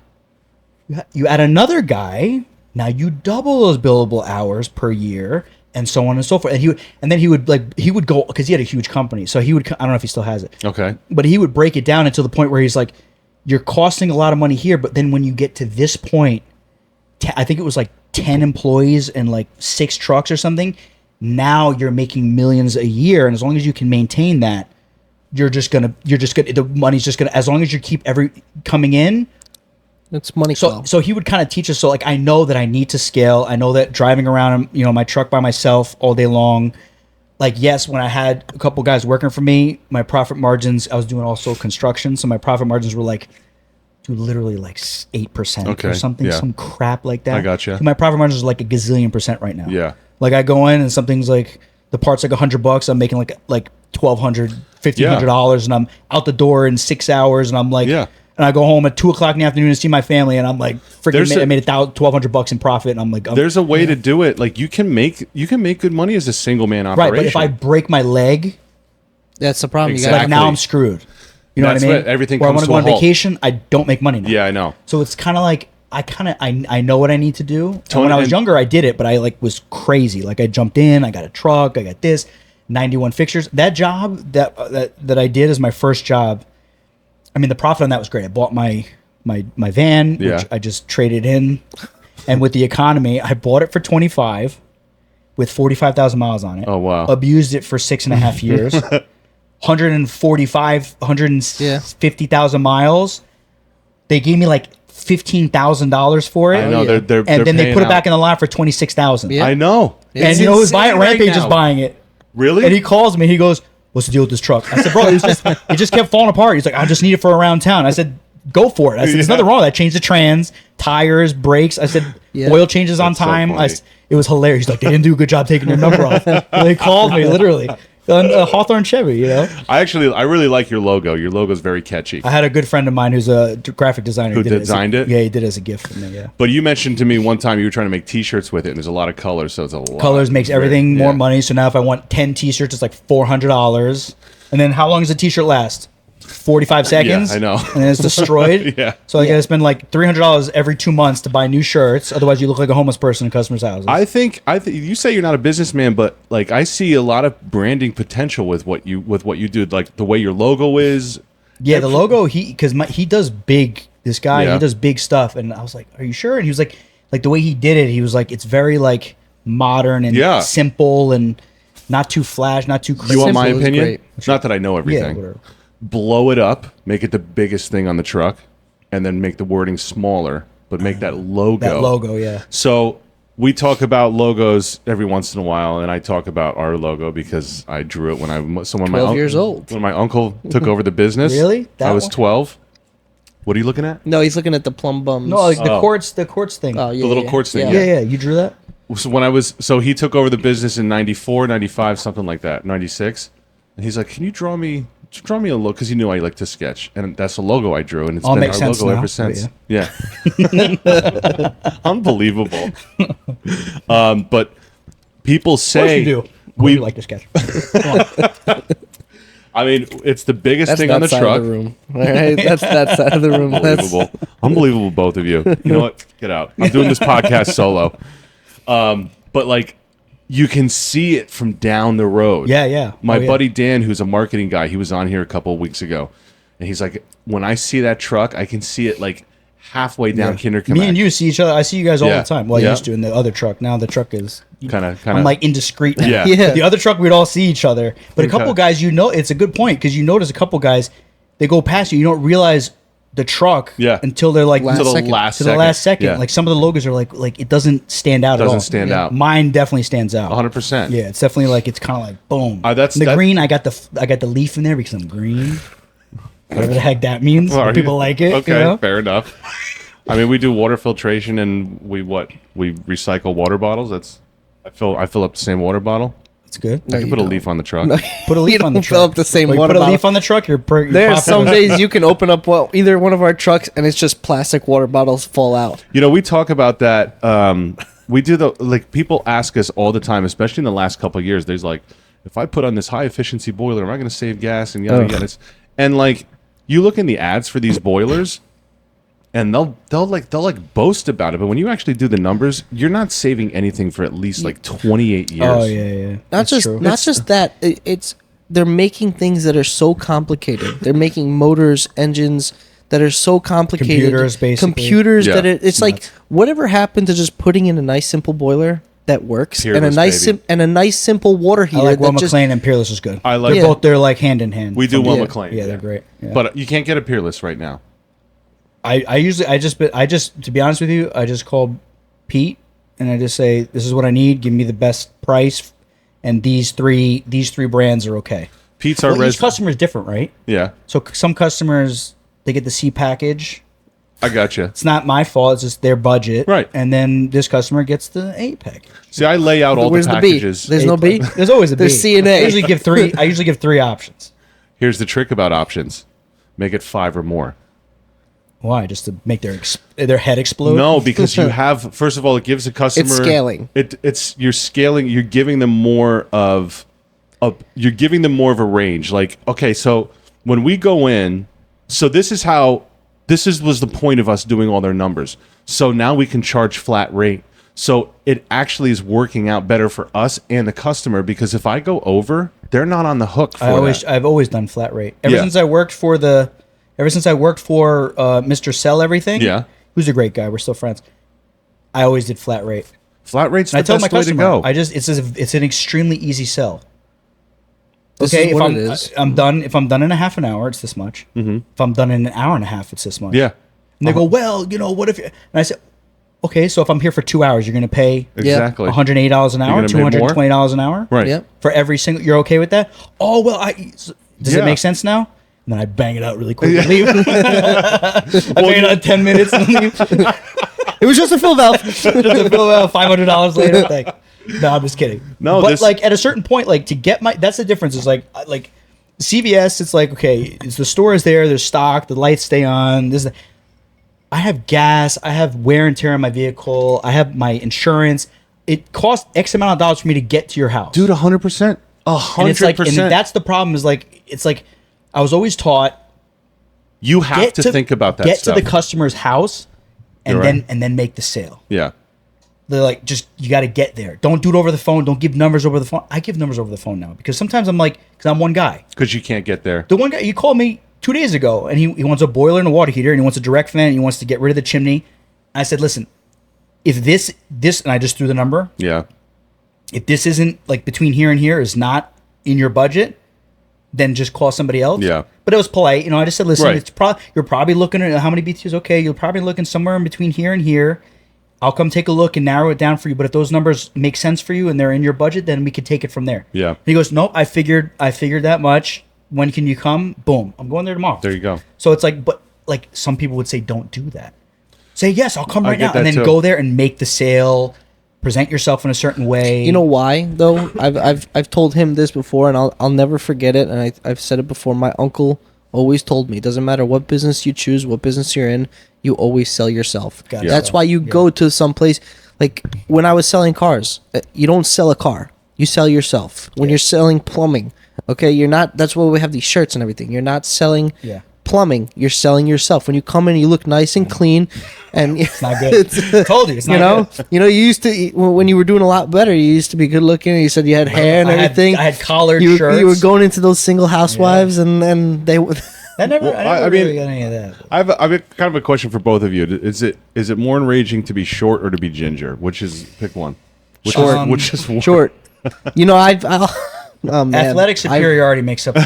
You add another guy, now you double those billable hours per year, and so on and so forth. And then he would go because he had a huge company. So he would, I don't know if he still has it, okay. but he would break it down until the point where he's like, you're costing a lot of money here, but then when you get to this point, I think it was like 10 employees and like 6 trucks or something. Now you're making millions a year, and as long as you can maintain that, the money's just gonna, as long as you keep coming in. it's money So flow. so he would kind of teach us. So like I know that I need to scale. I know that driving around, you know, my truck by myself all day long. Like yes, when I had a couple guys working for me, my profit margins. I was doing also construction, so my profit margins were like, dude, literally like 8% Okay, or something, yeah. some crap like that. I gotcha. So my profit margins are like a gazillion percent right now. Yeah. Like I go in and something's like the part's like $100. I'm making like $1,200, $1,500, and I'm out the door in 6 hours, and I'm like, Yeah. And I go home at 2:00 in the afternoon to see my family, and I'm like, There's freaking, I a- made $1,200 in profit, and I'm like, There's a way to do it. Like you can make good money as a single man right. operation. But if I break my leg, That's the problem. Exactly. like now I'm screwed. You know That's what I mean? what- everything Where I comes want to to go a on halt. vacation, I don't make money now. Yeah, I know. So it's kind of like I know what I need to do. And Tony, when I was and- younger, I did it, but I like was crazy. Like I jumped in, I got a truck, I got this, 91 fixtures. That job that I did as my first job. I mean, the profit on that was great. I bought my van, Yeah. which I just traded in, and with the economy, I bought it for 25 with 45,000 miles on it. Oh, wow. Abused it for 6.5 years. 150,000 miles. They gave me like $15,000 for it. I know yeah. they're And then they paying put it out. back in the lot for 26,000. Yeah. I know. And It's you know who's insane buying it? right Rampage is now. buying it. Really? And he calls me. He goes, "What's the deal with this truck?" I said, "Bro, it just kept falling apart." He's like, "I just need it for around town." I said, "Go for it." I said, "There's Yeah. nothing wrong with that. Change the trans, tires, brakes." I said, Yeah. "Oil changes on That's so time." funny. It was hilarious. He's like, "They didn't do a good job taking your number off." They called me literally on Hawthorne Chevy. You know, I really like your logo. Your logo's very catchy. I had a good friend of mine who's a graphic designer. Who He did designed it? Yeah, he did it as a gift for me. Yeah. But you mentioned to me one time you were trying to make T-shirts with it, and there's a lot of colors, so it's a lot. Colors makes Very- everything more yeah. money. So now if I want 10 t-shirts, it's like $400. And then how long does a t-shirt last? 45 seconds. I know. And then it's destroyed. Yeah. So I gotta spend like $300 every 2 months to buy new shirts. Otherwise, you look like a homeless person in customers' houses. I think you say you're not a businessman, but like I see a lot of branding potential with what you do, like the way your logo is. yeah, the logo he does big. This guy Yeah. he does big stuff, and I was like, "Are you sure?" And he was like the way he did it, he was like, "It's very like modern and Yeah. simple and not too flash, not too crazy." You want my Simple is opinion? great. It's not that I know Yeah, everything. whatever. Blow it up, make it the biggest thing on the truck, and then make the wording smaller, but make that logo. That logo, yeah. So we talk about logos every once in a while, and I talk about our logo because I drew it when 12 years old. When my uncle took over the business. Really? I That was one? 12. What are you looking at? No, he's looking at the plum bums. No, like Oh. the quartz thing. Oh, yeah, the little yeah, quartz thing, yeah, yeah. You drew that? So he took over the business in 94, 95, something like that, 96. And he's like, "Can you draw me a logo?" Because he knew I like to sketch. And that's the logo I drew. And it's All been makes our sense logo now. ever since. Oh, Yeah. Unbelievable. But people say, you do. We like this sketch. Come on. I mean, it's the biggest That's thing that on the side truck. of the room. All right, that's that side of the room. That's Unbelievable, both of you. You know what? Get out. I'm doing this podcast solo. But like, you can see it from down the road. Yeah. My Oh, buddy Dan, who's a marketing guy, he was on here a couple of weeks ago, and he's like, when I see that truck, I can see it like halfway down Kindercommack. Me and you see each other. I see you guys all Yeah. the time. Well, I Yeah. used to in the other truck. Now the truck is kind of. I'm like indiscreet now. Yeah. Yeah. The other truck, we'd all see each other. But a couple Okay. guys, it's a good point because you notice a couple guys, they go past you. You don't realize the truck until they're like Last to the second. last to second. the last second. Yeah. Like some of the logos are like it doesn't stand out at all. Doesn't stand out. Mine definitely stands out. 100%. Yeah, it's definitely like it's kind of like boom. That's- And the that- green. I got the leaf in there because I'm green. Whatever the heck that means. Well, But people like it. Okay, You know? fair enough. I mean, we do water filtration and we recycle water bottles. I fill up the same water bottle. It's good. I can put a leaf on the truck. Put a leaf You on the don't fill truck. up the same Well, you water put a bottle. leaf on the truck. You're There's some popular. days you can open up either one of our trucks and it's just plastic water bottles fall out. You know, we talk about that. We do people ask us all the time, especially in the last couple of years. There's like, if I put on this high efficiency boiler, am I going to save gas and yada yada? And like, you look in the ads for these boilers, and they'll boast about it, but when you actually do the numbers, you're not saving anything for at least like 28 years. Oh yeah. Not That's just true. not just that. It's they're making things that are so complicated. They're making motors, engines that are so complicated. Computers, basically. Computers Yeah. that it's like whatever happened to just putting in a nice simple boiler that works and a Peerless, nice baby. and a nice simple water I heater like Will that just McLean and Peerless is good. I like- They're Yeah. both. They're like hand in hand. We do From- Will Yeah. McLean. Yeah, they're great. Yeah. But you can't get a Peerless right now. I just to be honest with you, I just call Pete and I just say this is what I need. Give me the best price, and these three brands are okay. Pete's our Well, each res. customer is different, right? Yeah, So some customers they get the C package. I got you. It's not my fault. It's just their budget. Right. And then this customer gets the A package. See, I lay out all Where's the the B? packages. There's no B. There's always a B. There's C and A. I usually give three options. Here's the trick about options: make it 5 or more. Why? Just to make their head explode? No, because you have. First of all, it gives a customer. It's scaling. It's you're scaling. You're giving them more of a. You're giving them more of a range. Like, okay, so when we go in, so this is how. Was the point of us doing all their numbers. So now we can charge flat rate. So it actually is working out better for us and the customer because if I go over, they're not on the hook for that. I've always done flat rate. Ever Yeah. since I worked for Mr. Sell Everything. Yeah. Who's a great guy. We're still friends. I always did flat rate. Flat rate's And I the tell my best way to customer, go. it's an extremely easy sell. This Okay, is what it is. if I'm done in a half an hour, it's this much. Mm-hmm. If I'm done in an hour and a half, it's this much. Yeah. And they go, well, what if? And I said, okay, so if I'm here for 2 hours, you're going to pay Exactly. $180 an hour, gonna pay more? $220 an hour, Right. Yep. for every single. You're okay with that? Oh well, does Yeah. it make sense now? And then I bang it out really quick and leave. I bang it out 10 minutes and leave. It was just a fill valve. Just to fill out $500 later. Like, no, I'm just kidding. No, but this- like at a certain point, like to get that's the difference. Is like CVS. It's like okay, the store is there. There's stock. The lights stay on. I have gas. I have wear and tear on my vehicle. I have my insurance. It costs X amount of dollars for me to get to your house, Dude, 100%. And it's like, and 100%. that's the problem. Is like it's like I was always taught You have to think about that Get stuff. to the customer's house, and You're then right. and then make the sale. Yeah. They're like, just you got to get there. Don't do it over the phone. Don't give numbers over the phone. I give numbers over the phone now because sometimes I'm like, because I'm one guy. Because you can't get there. The one guy you called me 2 days ago, and he wants a boiler and a water heater, and he wants a direct fan, and he wants to get rid of the chimney. I said, listen, if this, and I just threw the number. Yeah. If this isn't like between here and here is not in your budget, then just call somebody else. Yeah. But it was polite, I just said, listen, Right. it's you're probably looking at how many BTUs. Okay, you're probably looking somewhere in between here and here. I'll come take a look and narrow it down for you. But if those numbers make sense for you and they're in your budget, then we can take it from there. Yeah. And he goes, nope, I figured that much. When can you come? Boom, I'm going there tomorrow. There you go. So it's like, but like some people would say, don't do that. Say yes, I'll come I right get now, and that then too. go there and make the sale. Present yourself in a certain way. You know why though? I've told him this before, and I'll never forget it. And I've said it before. My uncle always told me, it doesn't matter what business you choose, what business you're in, you always sell yourself. Gotta That's sell. why you go to some place. Like when I was selling cars, you don't sell a car. You sell yourself. When you're selling plumbing, okay, you're not. That's why we have these shirts and everything. You're not selling plumbing. You're selling yourself. When you come in, you look nice and clean, and It's not good. Told you, it's not good. You used to when you were doing a lot better. You used to be good looking. You said you had hair and everything. I had collared shirts. You were shirts. going into those single housewives, and they would. I never really got any of that. I've kind of a question for both of you. Is it more enraging to be short or to be ginger? Which is pick one. Which is worse? Short. Oh, man. Athletic superiority makes up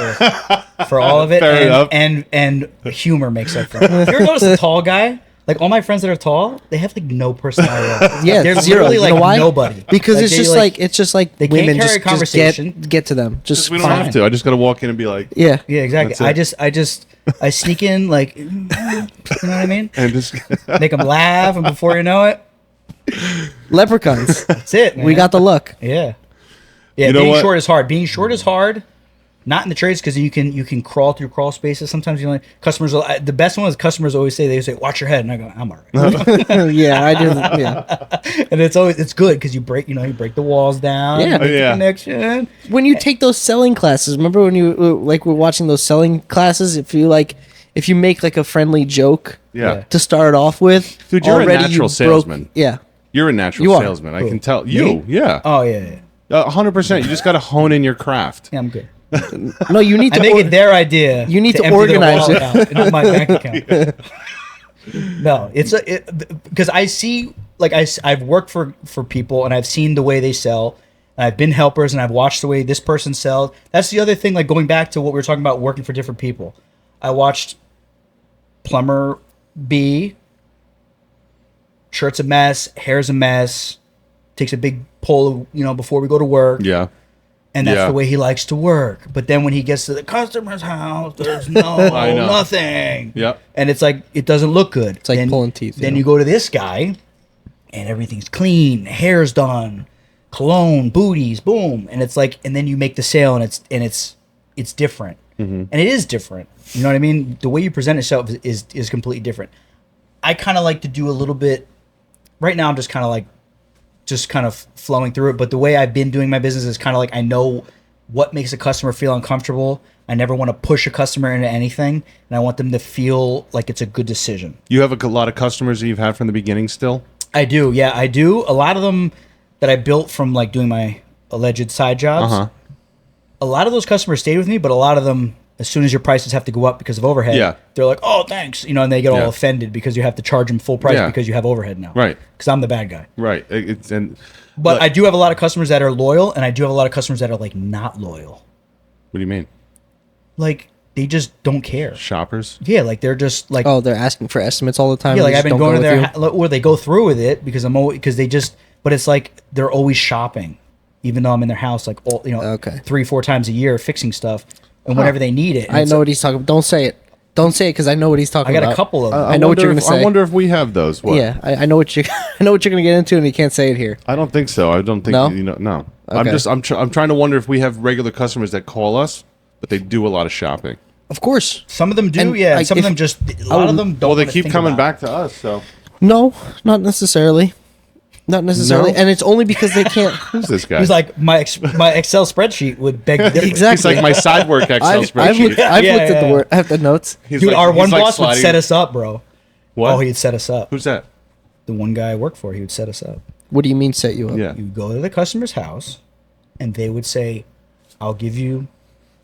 for all of it, Fair enough. and humor makes up for it. If you ever notice a tall guy, like all my friends that are tall, they have like no personality. Yeah, they're zero. literally You like know why? nobody. Because Like, it's they, just like they can't women carry a just conversation. get to them. Just We don't fine. have to. I just got to walk in and be like, Yeah. Yeah, exactly. That's I sneak in like, you know what I mean? and just Make them laugh, and before you know it, Leprechauns. that's it. Man. We got the look. Yeah. Yeah, You know being what? short is hard. Being short is hard. Not in the trades because you can crawl through crawl spaces. Sometimes you only customers. The best one is customers always say watch your head, and I go I'm all right. Yeah, I do. Yeah. And it's good because you break the walls down. Yeah. You make the Yeah. connection. When you take those selling classes, remember when you were watching those selling classes? If you make like a friendly joke, yeah. to start off with, Dude, you're a already natural you salesman. Yeah. You're a natural You are. salesman. I Who? can tell. Me? You, yeah. Oh yeah. 100%. You just got to hone in your craft. Yeah, I'm good. No, you need to I make it their idea. You need to empty their organize wallet it. out, not my bank account. No, because I see I've worked for people and I've seen the way they sell. And I've been helpers and I've watched the way this person sells. That's the other thing. Like going back to what we were talking about, working for different people. I watched plumber B. Shirt's a mess, hair's a mess. Takes a big pull, before we go to work. Yeah. And that's Yeah. the way he likes to work. But then when he gets to the customer's house, there's no I know. nothing. Yep. And it's like, it doesn't look good. It's like pulling teeth, Then yeah. you go to this guy, and everything's clean, hair's done, cologne, booties, boom. And it's like, and then you make the sale, and it's different. Mm-hmm. And it is different. You know what I mean? The way you present yourself is completely different. I kind of like to do a little bit, right now I'm just kind of flowing through it. But the way I've been doing my business is kind of like I know what makes a customer feel uncomfortable. I never want to push a customer into anything, and I want them to feel like it's a good decision. You have a lot of customers that you've had from the beginning still? I do, yeah, I do. A lot of them that I built from like doing my alleged side jobs. Uh-huh. A lot of those customers stayed with me, but a lot of them, as soon as your prices have to go up because of overhead, Yeah. they're like, "Oh, thanks," and they get all Yeah. offended because you have to charge them full price Yeah. because you have overhead now, Right. Because I'm the bad guy. Right. But Look, I do have a lot of customers that are loyal, and I do have a lot of customers that are like not loyal. What do you mean? Like they just don't care. Shoppers? Yeah, like they're just like Oh, they're asking for estimates all the time. yeah, and like they I've just been don't going to go their with you? or they go through with it because they just. But it's like they're always shopping, even though I'm in their house like all Okay. 3-4 times a year fixing stuff, and whenever they need it. And I it's know like- what he's talking about. Don't say it. Don't say it because I know what he's talking I got about. a couple of them. I know what you're wonder gonna say. I wonder if we have those. What? Yeah, I know what you I know what you're gonna get into, and you can't say it here. I don't think so. I don't think No? No. Okay. I'm trying to wonder if we have regular customers that call us, but they do a lot of shopping. Of course. Some of them do, And, yeah. like, Some of if- them just a lot of them don't. Well, they wanna keep think coming about back it. to us. So No, not necessarily. Not necessarily, No? and it's only because they can't. who's this guy? He's like my Excel spreadsheet would beg the difference. Exactly. He's like my side work Excel I've spreadsheet. looked, Yeah, at the yeah. word. I have the notes. He's Dude, like- our he's one like boss would sliding- set us up, bro. What? Oh, he'd set us up. Who's that? The one guy I worked for, he would set us up. What do you mean set you up? Yeah. You go to the customer's house, and they would say, "I'll give you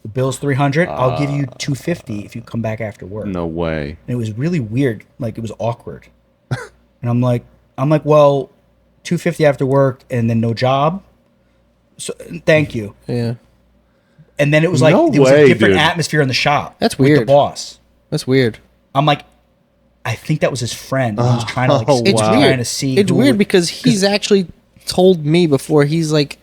the bill's $300. I'll give you $250 if you come back after work." No way. And it was really weird. Like it was awkward. And I'm like, well, $250 after work, and then no job. So thank you. Yeah, And then it was like No it was way, a different dude. atmosphere in the shop. That's with the weird. boss. that's weird. I'm like, I think that was his friend. And he was trying to like, Oh, It's wow. weird. trying to see. It's who weird would- because he's actually told me before. He's like,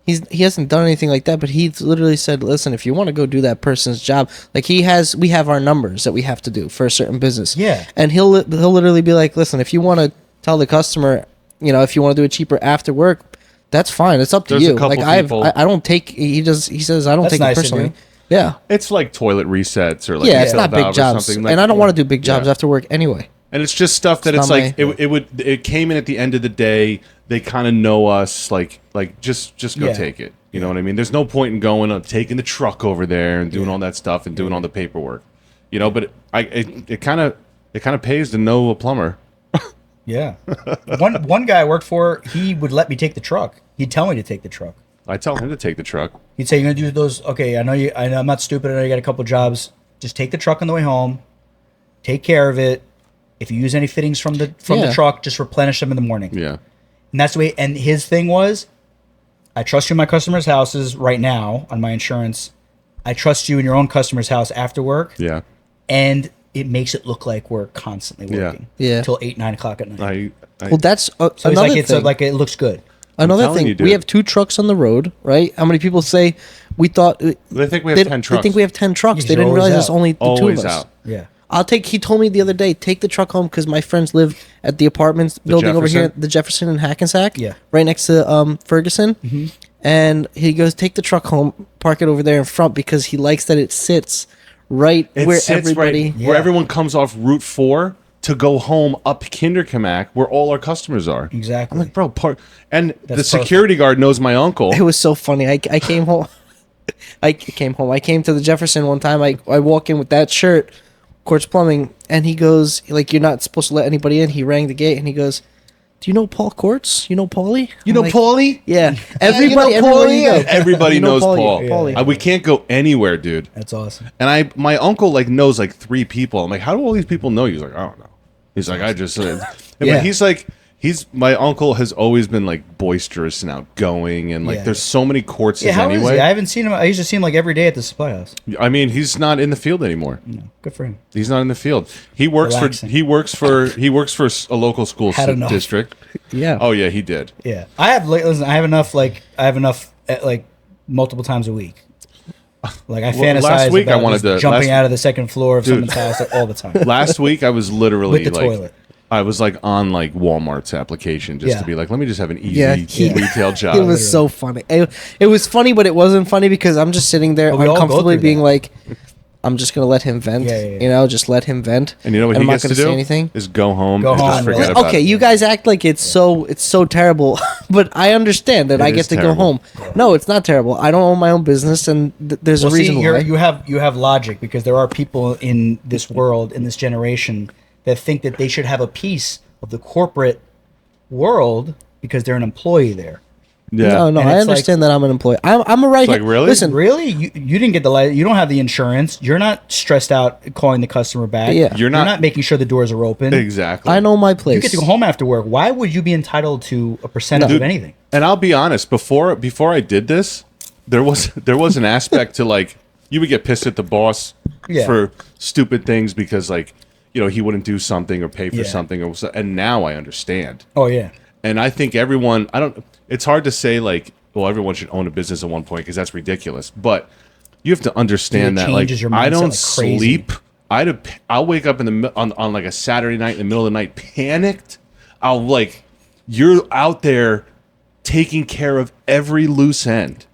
he hasn't done anything like that, but he's literally said, "Listen, if you want to go do that person's job, like we have our numbers that we have to do for a certain business." Yeah. and he'll literally be like, "Listen, if you want to tell the customer, if you want to do it cheaper after work, that's fine. It's up to There's a you." couple Like people- I don't take. He says I don't That's take nice it of personally. you. Yeah. It's like toilet resets or like Yeah, a it's not valve big or jobs, something. Like, and I don't want to do big jobs Yeah. after work anyway. And it's just stuff that It's it's not like my- it came in at the end of the day. They kind of know us. Like just go Yeah. take it. You know what I mean? There's no point in going taking the truck over there and doing all that stuff and doing all the paperwork. You know, but it kind of pays to know a plumber. Yeah. One guy I worked for, he would let me take the truck. He'd tell me to take the truck. I tell him to take the truck. He'd say, "You're gonna do those? Okay, I know I'm not stupid. I know you got a couple jobs. Just take the truck on the way home. Take care of it. If you use any fittings from the truck, just replenish them in the morning." Yeah. And that's the way. And his thing was, I trust you in my customers' houses right now on my insurance. I trust you in your own customer's house after work. Yeah. And it makes it look like we're constantly working. Yeah. Till 8, 9 o'clock at night. Well, that's So it's another like thing. it looks good. Another telling thing, you, dude. we have 2 trucks on the road, right? How many people say we thought They think we have 10 trucks. They think we have 10 trucks. Yeah, They you're didn't always realize it's out. only the 2 Always of us. out. Yeah. He told me the other day, take the truck home because my friends live at the apartments building over here, Jefferson? the Jefferson and Hackensack, Yeah. right next to Ferguson. Mm-hmm. And he goes, take the truck home, park it over there in front because he likes that it sits right It where sits everybody. right where everyone comes off Route 4 to go home up Kinderkamak, where all our customers are. Exactly. I'm like, bro, and the That's security guard knows my uncle. It was so funny. I came home. I came home. I came to the Jefferson one time. I walk in with that shirt, Quartz Plumbing, and he goes, like, you're not supposed to let anybody in. He rang the gate and he goes, do you know Paul Quartz? You know Paulie? You I'm know like, Paulie? Yeah. Everybody Everybody knows Paulie? Paul. Paulie. We can't go anywhere, dude. That's awesome. And my uncle knows 3 people. I'm like, how do all these people know you? He's like, I don't know. He's like, I just. Yeah. But he's like, my uncle has always been boisterous and outgoing, and Yeah. there's so many courses Yeah, how is anyway. he? I haven't seen him. I used to see him every day at the supply house. I mean, he's not in the field anymore. No, good for him. He's not in the field. He works Relaxing. he works for a local school Had enough. district. Yeah. Oh yeah, he did. Yeah, I have. Listen, I have enough. Multiple times a week. I fantasize last week I about wanted just to- jumping last- out of the second floor of Dude. someone's house all the time. Last week I was literally With the toilet. I was on Walmart's application just Yeah. to be let me just have an easy Yeah, retail job. It was so funny. It was funny, but it wasn't funny because I'm just sitting there But we all go uncomfortably through being that. like, I'm just gonna let him vent. Yeah. Just let him vent. And you know what I'm he not gets to gonna do? say anything. Is go home Go and home just and forget relax. about Okay, it. you guys act like it's so terrible, but I understand that It I is get to terrible. go home. No, it's not terrible. I don't own my own business, and there's a reason why. you have logic because there are people in this world, in this generation, that think that they should have a piece of the corporate world because they're an employee there. Yeah. No, And I it's understand that I'm an employee. I'm a right. really? Listen, Really, you didn't get you don't have the insurance. You're not stressed out calling the customer back. Yeah. You're not- making sure the doors are open. Exactly. I know my place. You get to go home after work. Why would you be entitled to a percentage Dude, of anything? And I'll be honest, before I did this, there was an aspect to you would get pissed at the boss Yeah. for stupid things because he wouldn't do something or pay for Yeah. something and now I understand. Oh yeah. And I think it's hard to say everyone should own a business at one point because that's ridiculous. But you have to understand It that changes your I mindset don't like crazy. sleep. I'll wake up on a Saturday night in the middle of the night panicked. You're out there taking care of every loose end.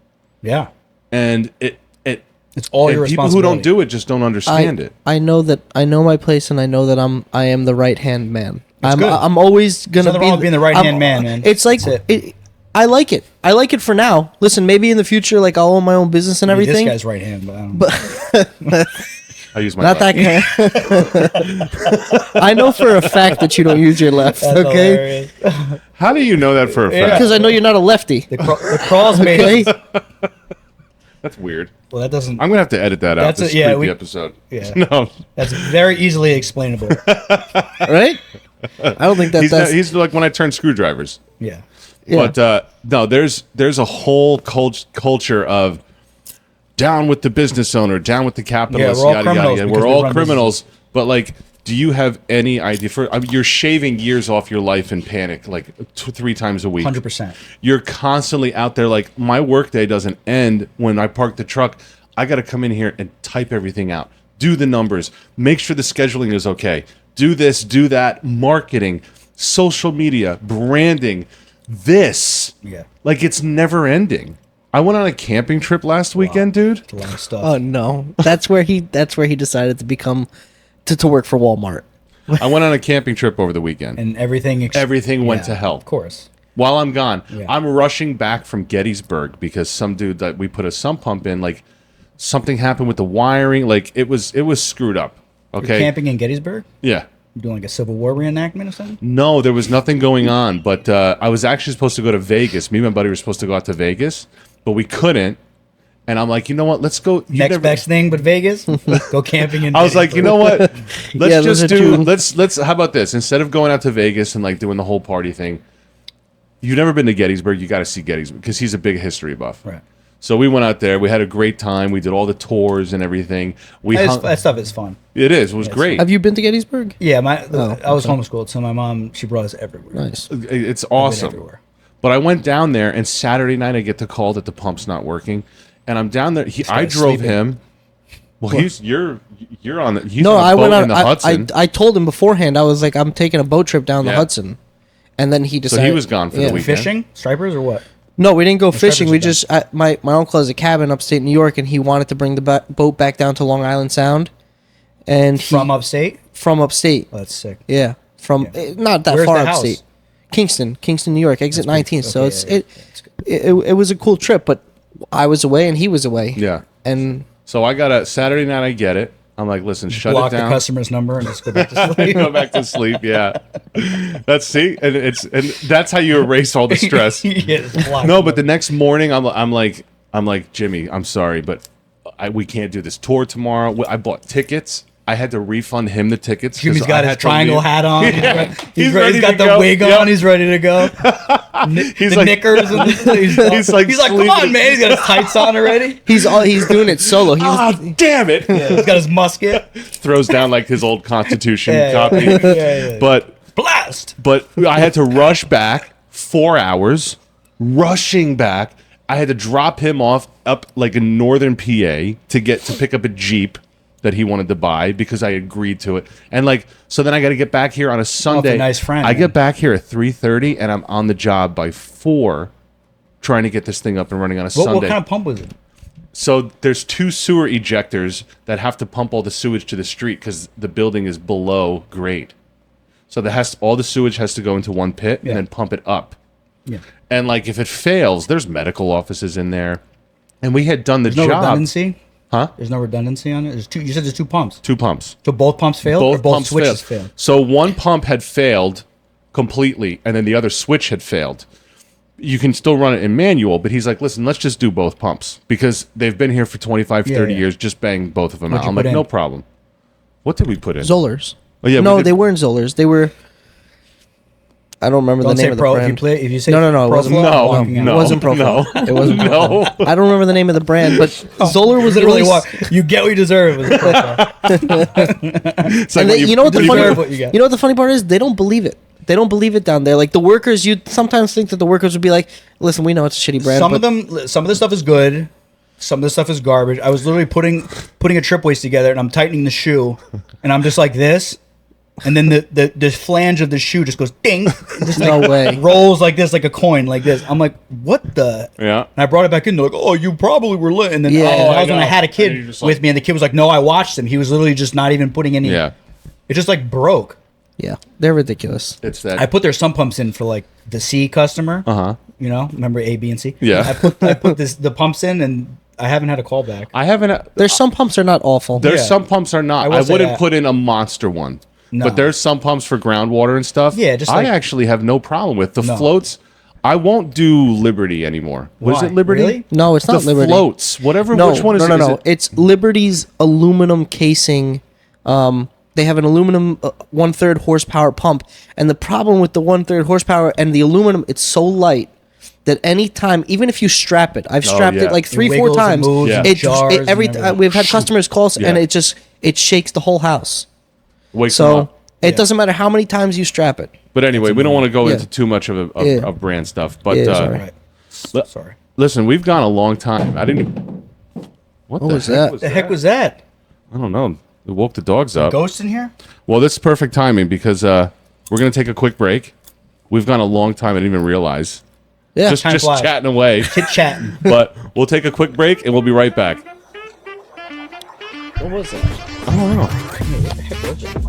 Yeah. And It's all your people responsibility. who don't do it just don't understand it. I know my place, and I know that I am the right hand man. I'm good. I'm always gonna nothing be wrong with being the right-hand man, man. It's like That's I like it. I like it for now. Listen, maybe in the future, I'll own my own business and everything. This guy's right hand, but I don't know. I use my Not left. that kind. I know for a fact that you don't use your left. That's Okay, hilarious. How do you know that for a fact? because I know you're not a lefty. The crawl's made. Okay, That's weird. Well, that doesn't. I'm gonna have to edit that out. That's This yeah, creepy we- episode. Yeah. No, That's very easily explainable. right? I don't think that's he's like when I turn screwdrivers. Yeah. yeah. But no, there's a whole culture of down with the business owner, down with the capitalist, Yeah, we're all yada criminals yada. because We're we all run criminals. But do you have any idea you're shaving years off your life in panic 3 times a week? 100%. You're constantly out there. My workday doesn't end when I park the truck. I got to come in here and type everything out, do the numbers, make sure the scheduling is okay, do this, do that, marketing, social media, branding, this. Yeah. It's never ending. I went on a camping trip last weekend, dude. It's a lot of stuff. Oh no, that's where he decided to become to work for Walmart. I went on a camping trip over the weekend. And everything. Everything went to hell. Of course. while I'm gone. Yeah. I'm rushing back from Gettysburg because some dude that we put a sump pump in, like something happened with the wiring. Like it was screwed up. Okay. You're camping in Gettysburg? Yeah. You doing like a Civil War reenactment or something? No, there was nothing going on. But I was actually supposed to go to Vegas. Me and my buddy were supposed to go out to Vegas, but we couldn't. And I'm like, you know what? Let's go. Next best thing but Vegas? Go camping in I was like, you know what? Let's Yeah, those just are do. two- Let's. How about this? Instead of going out to Vegas and like doing the whole party thing, you've never been to Gettysburg. You got to see Gettysburg because he's a big history buff. Right. So we went out there. We had a great time. We did all the tours and everything. That stuff is fun. It is. It was great. Have you been to Gettysburg? Yeah, Oh, I was homeschooled, so my mom, she brought us everywhere. Nice. It's I've been awesome. everywhere. But I went down there, and Saturday night I get the call that the pump's not working, and I'm down there. I drove sleeping. him. Well, you're on the. He's No, on a I boat went in on. the I Hudson. I told him beforehand. I was like, I'm taking a boat trip down the Yeah. Hudson, and then he so decided. he was gone for the weekend. Fishing? Stripers or what? No, we didn't go fishing. We Stripers just my uncle has a cabin upstate New York, and he wanted to bring the boat back down to Long Island Sound, and From upstate? from upstate. Oh, that's sick. Yeah, from not that Where's far the house? upstate. Kingston, New York, exit 19. So okay, it's yeah, that's good. it was a cool trip, but I was away and he was away. Yeah. and So I got a Saturday night. I get it. I'm like, listen, shut Block it the down. customer's number and just go back to sleep. Go back to sleep. Yeah. That's and that's how you erase all the stress. Yeah, just block No, the but the next morning, I'm like Jimmy, I'm sorry, but we can't do this tour tomorrow. I bought tickets. I had to refund him the tickets. 'cause Jimmy's I got his had to triangle leave. hat on. Yeah, He's ready got to the go. wig on. Yep. He's ready to go. He's the like- knickers. And he's like come sleeping- on, man. He's got his tights on already. he's doing it solo. He was, Ah, damn it! He's got his musket. Throws down like his old Constitution Yeah, copy. yeah. But Blast. I had to rush back 4 hours, rushing back. I had to drop him off up like in northern PA to pick up a Jeep that he wanted to buy because I agreed to it. And like, so then I got to get back here on a Sunday. nice friend, I man. get back here at 3:30 and I'm on the job by 4 trying to get this thing up and running on a Sunday. What kind of pump was it? So there's 2 sewer ejectors that have to pump all the sewage to the street because the building is below grade. So all the sewage has to go into one pit Yeah. and then pump it up. Yeah. And like if it fails, there's medical offices in there. And we had done the No job. redundancy? Huh? There's no redundancy on it? There's two. You said there's 2 pumps. 2 pumps. So both pumps failed or both pumps switches failed? So one pump had failed completely and then the other switch had failed. You can still run it in manual, but he's like, listen, let's just do both pumps because they've been here for 25, 30 yeah. years. Just bang both of them What'd out. you I'm put like, in? no problem. What did we put in? Zollers. Oh, yeah, we no, did- they weren't Zollers. They were. I don't remember Don't the name say of the pro. brand. If you say No, it Pro wasn't. Flow, I'm No, walking out. no. It wasn't Pro. No. It wasn't Pro. No. I don't remember the name of the brand, but Zoller was Literally really. walk. You get what you deserve. With It's like And when you know what the you funny deserve what you get. you know what the funny part is? They don't believe it. They don't believe it down there. Like the workers, you sometimes think that the workers would be like, "Listen, we know it's a shitty brand." some of but the stuff is good. Some of the stuff is garbage. I was literally putting a trip waist together, and I'm tightening the shoe, and I'm just like this, and then the flange of the shoe just goes ding, just No like way. rolls like this, like a coin, like this. I'm like, what the? Yeah. And I brought it back in. They're like, oh, you probably were lit. And then Yeah. that I was when I know. had a And you're kid just with like- me, and the kid was like, no, I watched him. He was literally just not even putting any. Yeah. It just like broke. yeah, they're ridiculous. It's that. I put their sump pumps in for like the C customer. Uh-huh. You know, remember A, B, and C? Yeah. I put the pumps in, and I haven't had a call back. I haven't. There's some pumps are not awful. There's Yeah. some pumps are not. I will I say wouldn't that. put in a monster one. No. But there's some pumps for groundwater and stuff. Yeah, just I like- actually have no problem with the No. floats. I won't do Liberty anymore. Was Why? it Liberty? Really? No, it's not the Liberty. floats, whatever. No, which one is no, it? no, Is no. it- It's Liberty's aluminum casing. They have an aluminum 1/3 horsepower pump, and the problem with the 1/3 horsepower and the aluminum, it's so light that any time, even if you strap it, I've strapped yeah. it like It 3-4 wiggles and times. moves and It jars and every everything. we've had customers call us, and Yeah. it shakes the whole house. Wakes them So up. it doesn't matter how many times you strap it. But anyway, we don't want to go Yeah. into too much of Yeah. of brand stuff. But Yeah, sorry. Right. li- Sorry. listen, we've gone a long time. I didn't. What the was heck that? was The heck was that? I don't know. It woke the dogs up. Ghost in here? Well, this is perfect timing because we're going to take a quick break. We've gone a long time. I didn't even realize. Yeah. Just time flies. chatting away. Chit chatting. But we'll take a quick break and we'll be right back. What was that? I don't know. What the heck was that?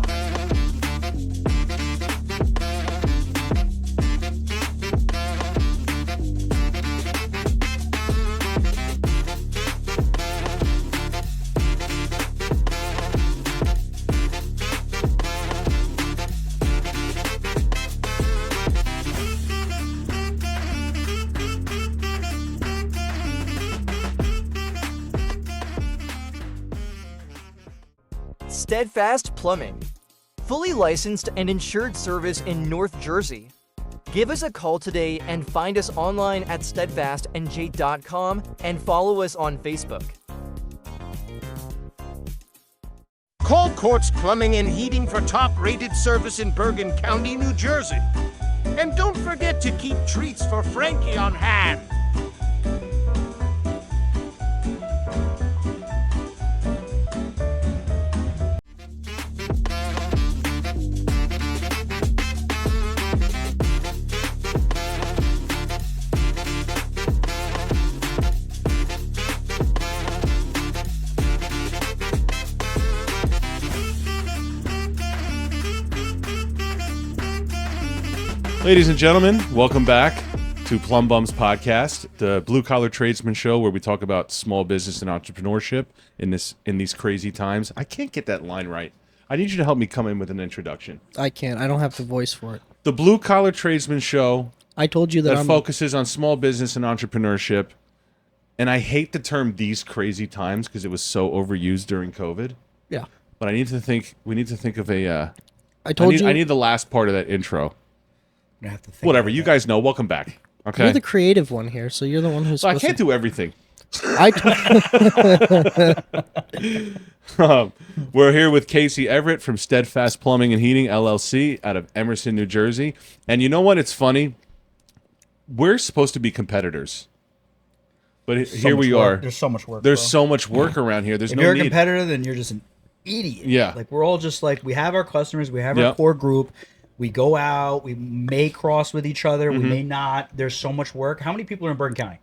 Steadfast Plumbing. Fully licensed and insured service in North Jersey. Give us a call today and find us online at steadfastnj.com and follow us on Facebook. Call Quartz Plumbing and Heating for top-rated service in Bergen County, New Jersey. And don't forget to keep treats for Frankie on hand. Ladies and gentlemen, welcome back to Plum Bums Podcast, the blue collar tradesman show where we talk about small business and entrepreneurship in these crazy times. I can't get that line right. I need you to help me come in with an introduction. I can't. I don't have the voice for it. The blue collar tradesman show I told you that focuses on small business and entrepreneurship. And I hate the term "these crazy times" because it was so overused during COVID. Yeah. But we need to think of a. I need the last part of that intro. I have to think Whatever, about you that. guys know. Welcome back. Okay. You're the creative one here, so you're the one who's So I supposed can't to... do everything. We're here with Casey Everett from Steadfast Plumbing and Heating, LLC, out of Emerson, New Jersey. And you know what? It's funny. We're supposed to be competitors. But So here much we work. are. There's so much work. There's bro. so much work around here. There's If no you're a need. competitor, then you're just an idiot. Yeah. Like we're all just like we have our customers, we have Yep. our core group. We go out, we may cross with each other, Mm-hmm. we may not. There's so much work. How many people are in Bergen County?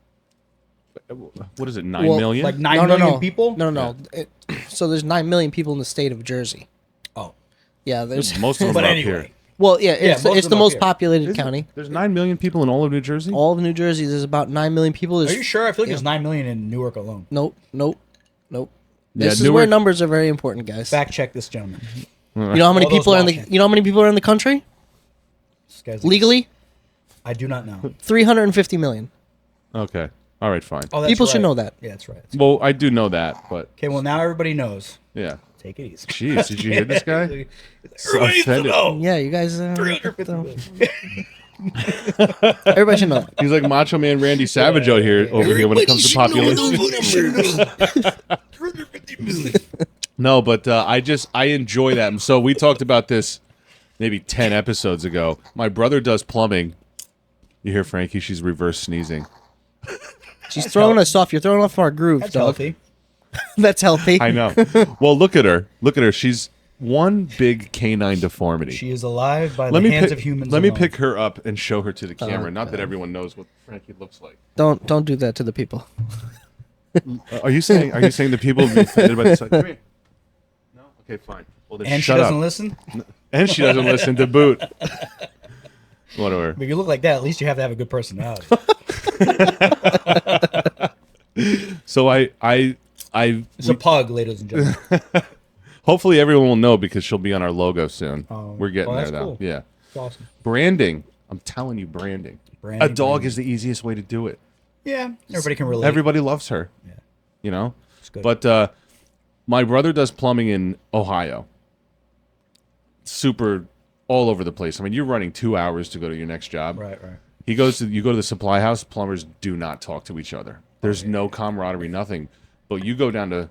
What is it, 9 Well, million? Like 9 million people? No. So there's 9 million people in the state of Jersey. Oh. Yeah, there's... Most of them But are up anyway. here. Well, yeah, it's, most it's of the them up most here. populated Is it? county. There's 9 million people in all of New Jersey? All of New Jersey, there's about 9 million people. Are There's... you sure? I feel like there's 9 million in Newark alone. Nope. Yeah, This is where Newark- numbers are very important, guys. Fact check this gentleman. You know how many All those people are in the... watching. You know how many people are in the country? This guy's Legally? I do not know. 350 million. Okay. All right, fine. Oh, that's People should right. know that. Yeah, that's right. Well, I do know that, but Okay, well now everybody knows. yeah. Take it easy. Jeez, did you hear this guy? So Everybody needs to offended. know. Yeah, you guys... 350 million. everybody should know that. He's like Macho Man Randy Savage over here when it comes to population. No, but I enjoy that. So we talked about this maybe 10 episodes ago. My brother does plumbing. You hear Frankie? She's reverse sneezing. She's throwing us off. You're throwing off our groove, That's dog. healthy. That's healthy. I know. Well, look at her. Look at her. She's one big canine deformity. She is alive by the hands of humans. Let me alone. pick her up and show her to the camera. Not that everyone knows what Frankie looks like. Don't do that to the people. Are you saying the people will be offended by this? Come here. No. Okay, fine. Well, then And she shut doesn't up. listen. And she doesn't listen to boot. Whatever. But if you look like that, at least you have to have a good personality. So I It's a pug, ladies and gentlemen. hopefully everyone will know because she'll be on our logo soon. We're getting well, there that's though. cool. Yeah. It's awesome. Branding. I'm telling you, branding. Branding, A dog branding. is the easiest way to do it. Yeah, everybody can relate. Everybody loves her. Yeah. You know? good. But my brother does plumbing in Ohio. Super all over the place. I mean, you're running 2 hours to go to your next job. Right. You go to the supply house, plumbers do not talk to each other. There's no camaraderie, nothing. But you go down to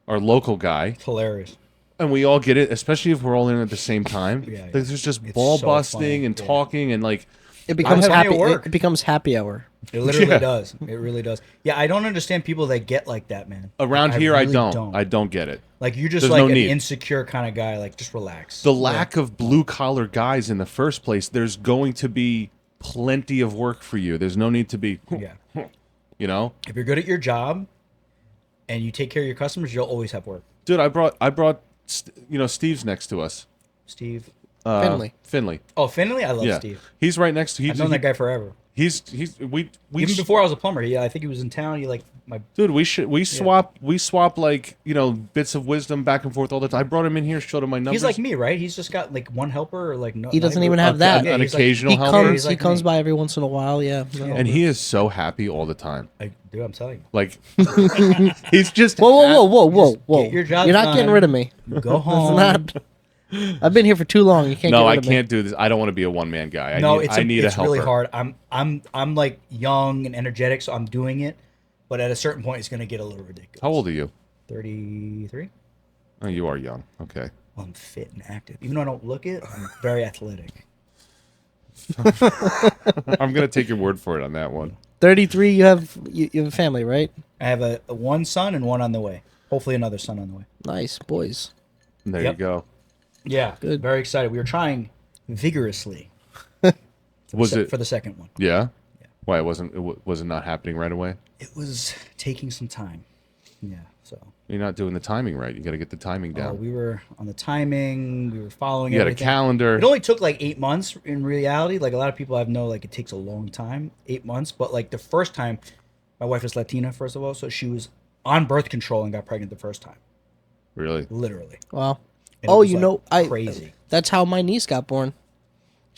our local guy, It's hilarious. and we all get it, especially if we're all in at the same time. Yeah, Like, yeah. there's just It's ball so busting funny, and yeah. talking and like It becomes having happy. it work. It becomes happy hour. It literally Yeah. does. It really does. Yeah, I don't understand people that get like that, man. around here. I really don't. I don't get it. Like you're just There's like no an need. insecure kind of guy. Like just relax. The lack of blue collar guys in the first place. There's going to be plenty of work for you. There's no need to be. Yeah. You know, If you're good at your job and you take care of your customers, you'll always have work. dude. I brought. Steve's next to us. Steve. Finley. Oh, Finley. I love Yeah, Steve. he's right next to. I've known that guy forever. We Even before I was a plumber, I think he was in town. He like Dude, we swap like, bits of wisdom back and forth all the time. I brought him in here, showed him my numbers. He's like me, right? He's just got like one helper or like no. He doesn't not even have that. An he's like- occasional He helper. comes. like He comes me. by every once in a while. Yeah. No. And he is so happy all the time. Dude, I'm telling Like he's just Whoa! get your job You're not getting done. rid of me. you. Go home. It's not. I've been here for too long. You can't. No, get rid I of me. can't do this. I don't want to be a one man guy. I need a it's helper. really hard. I'm like young and energetic, so I'm doing it. But at a certain point, it's gonna get a little ridiculous. How old are you? 33. Oh, you are young. Okay. I'm fit and active. Even though I don't look it, I'm very athletic. I'm gonna take your word for it on that one. 33. You have a family, right? I have a one son and one on the way. Hopefully, another son on the way. Nice boys. There Yep. you go. Yeah, Good. Very excited. We were trying vigorously. Was it? for the second one? Yeah. Why it wasn't? Was it not happening right away? It was taking some time. Yeah. So You're not doing the timing right. You got to get the timing down. we were on the timing. We were following. You got a everything. calendar. It only took like 8 months in reality. Like a lot of people I've know, like it takes a long time, 8 months. But like the first time, my wife is Latina, first of all, so she was on birth control and got pregnant the first time, Really? literally. Wow. And it Oh, was, you like, know, crazy. That's how my niece got born.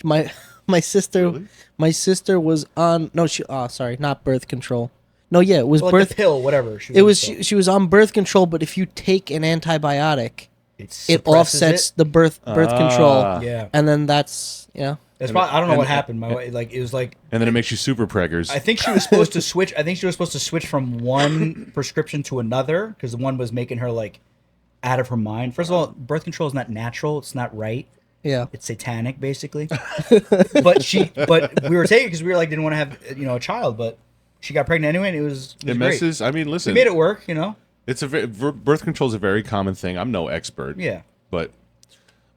My sister. Really? My sister was on. No, she. Oh, sorry, not birth control. No, yeah, it was Like birth. the pill, whatever. It was she was on birth control, but if you take an antibiotic, it suppresses offsets the birth control. Yeah, And then that's that's probably. I don't know and- what happened. My wife, like it was like. And then it makes you super preggers. I think she was supposed to switch. I think she was supposed to switch from one prescription to another because the one was making her like out of her mind. First of all, birth control is not natural. It's not right. yeah. It's satanic, basically. but we were taking because we were like didn't want to have a child, but she got pregnant anyway, and it was it great. messes. I mean, listen. We made it work, It's birth control is a very common thing. I'm no expert. Yeah, But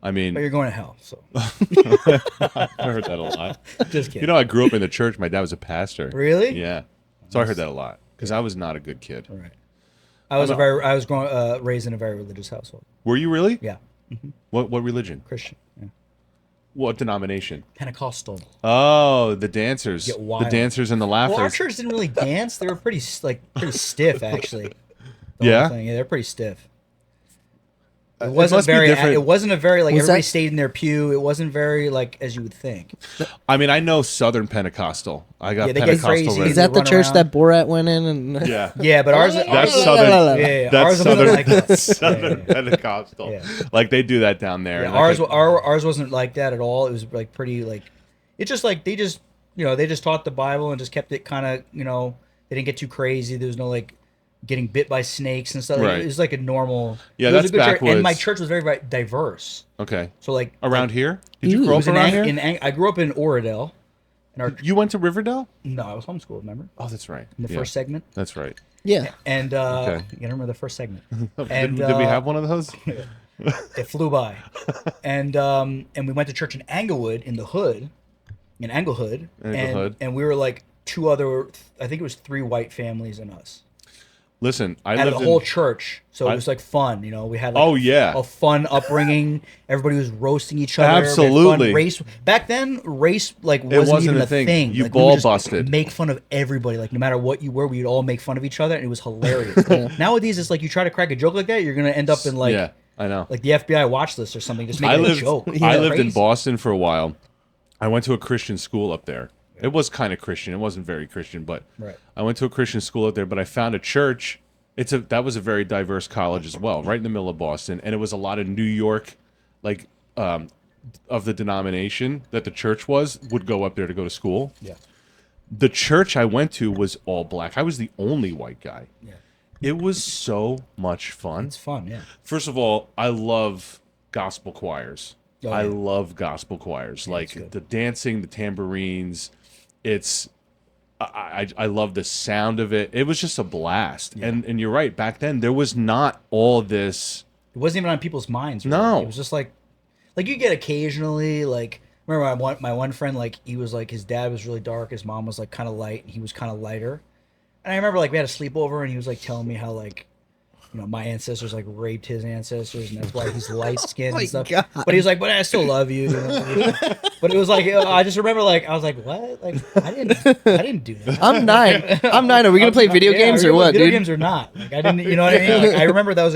I mean, but you're going to hell. So I heard that a lot. just kidding. I grew up in the church. My dad was a pastor. Really? Yeah. So I heard that a lot because I was not a good kid. All right. I was raised in a very religious household. Were you really? Yeah, What religion? Christian. Yeah. What denomination? Pentecostal. Oh, the dancers. Get The wild. dancers and the laughers. Well, our church didn't really dance. They were pretty stiff, actually. The Yeah? whole thing. Yeah, they're pretty stiff. It it wasn't must be very. different. It wasn't a very like Was everybody that- stayed in their pew. It wasn't very like as you would think. I mean, I know Southern Pentecostal. I got Yeah, they get Pentecostal. crazy. ready. Is that the run church around. that Borat went in? And Yeah. Yeah, but ours. That's ours Southern. Yeah, That's ours wasn't Southern. like that. That's Southern Yeah, yeah. Pentecostal. Yeah. Like they do that down there. Yeah, And ours, like, ours wasn't like that at all. It was like pretty like, it's just like they just taught the Bible and just kept it kind of they didn't get too crazy. There was no like getting bit by snakes and stuff. Like, Right. it was like a normal. Yeah, it was that's a good church. backwoods. And my church was very, very diverse. Okay. So like Around here? Did you Ooh. grow it up was around here? I grew up in Oradell. And our You went to Riverdale? no, I was homeschooled. Remember Oh, that's right. in the Yeah, first segment. That's right. yeah. And Okay. you gotta remember the first segment. And did we have one of those? It flew by, and we went to church in Englewood in the hood, in Englehood, Englehood. and we were like two other, I think it was 3 white families and us Listen, I out of lived the whole in. church. So it was like fun, we had like Oh, yeah. a fun upbringing. Everybody was roasting each other. We had fun. Absolutely. Race back then, race like wasn't wasn't even a a thing. thing. You Like, we would ball just busted. Make fun of everybody. Like no matter what you were, we'd all make fun of each other, and it was hilarious. Nowadays, it's like you try to crack a joke like that, you're gonna end up in like Yeah, I know. like the FBI watch list or something. Just I making a lived. joke. I lived in Crazy. Boston for a while. I went to a Christian school up there. It was kind of Christian. It wasn't very Christian, but Right. I went to a Christian school up there. But I found a church. That was a very diverse college as well, right in the middle of Boston, and it was a lot of New York, like of the denomination that the church would go up there to go to school. Yeah. The church I went to was all black. I was the only white guy. Yeah. It was so much fun. It's fun, yeah. First of all, I love gospel choirs. Oh, I yeah. love gospel choirs. it's Like good. the dancing, the tambourines. I love the sound of it. It was just a blast. And you're right, back then there was not all this. It wasn't even on people's minds. Really. No. It was just like you get occasionally like. Remember my one friend, like he was like his dad was really dark, his mom was like kind of light, and he was kind of lighter. And I remember like we had a sleepover, and he was like telling me how like my ancestors like raped his ancestors, and that's why he's light skinned Oh my and stuff. God. But he's like, but I still love you. But it was like, I just remember like I was like, what? Like I didn't do that. I'm 9. I'm 9. Are we gonna play video games or what, video dude? games or not? Like I didn't, you know what I mean? Like, I remember that was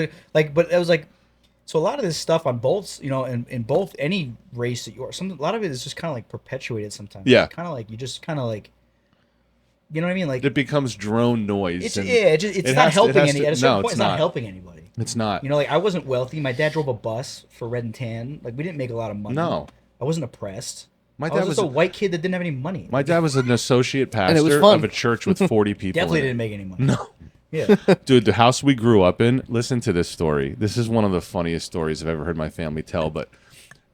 but it was like, so a lot of this stuff on both, in both any race that you are, a lot of it is just kind of like perpetuated sometimes. Yeah. Kind of like you just kind of like. You know what I mean? Like It becomes drone noise. it's and it's not helping any. At a certain point, it's not not helping anybody. It's not. Like I wasn't wealthy. My dad drove a bus for Red and Tan. Like we didn't make a lot of money. No. I wasn't oppressed. My I dad was just a white kid that didn't have any money. My dad was an associate it was pastor fun. of a church with 40 people. Definitely in it. didn't make any money. No. Yeah. Dude, the house we grew up in, listen to this story. This is one of the funniest stories I've ever heard my family tell, but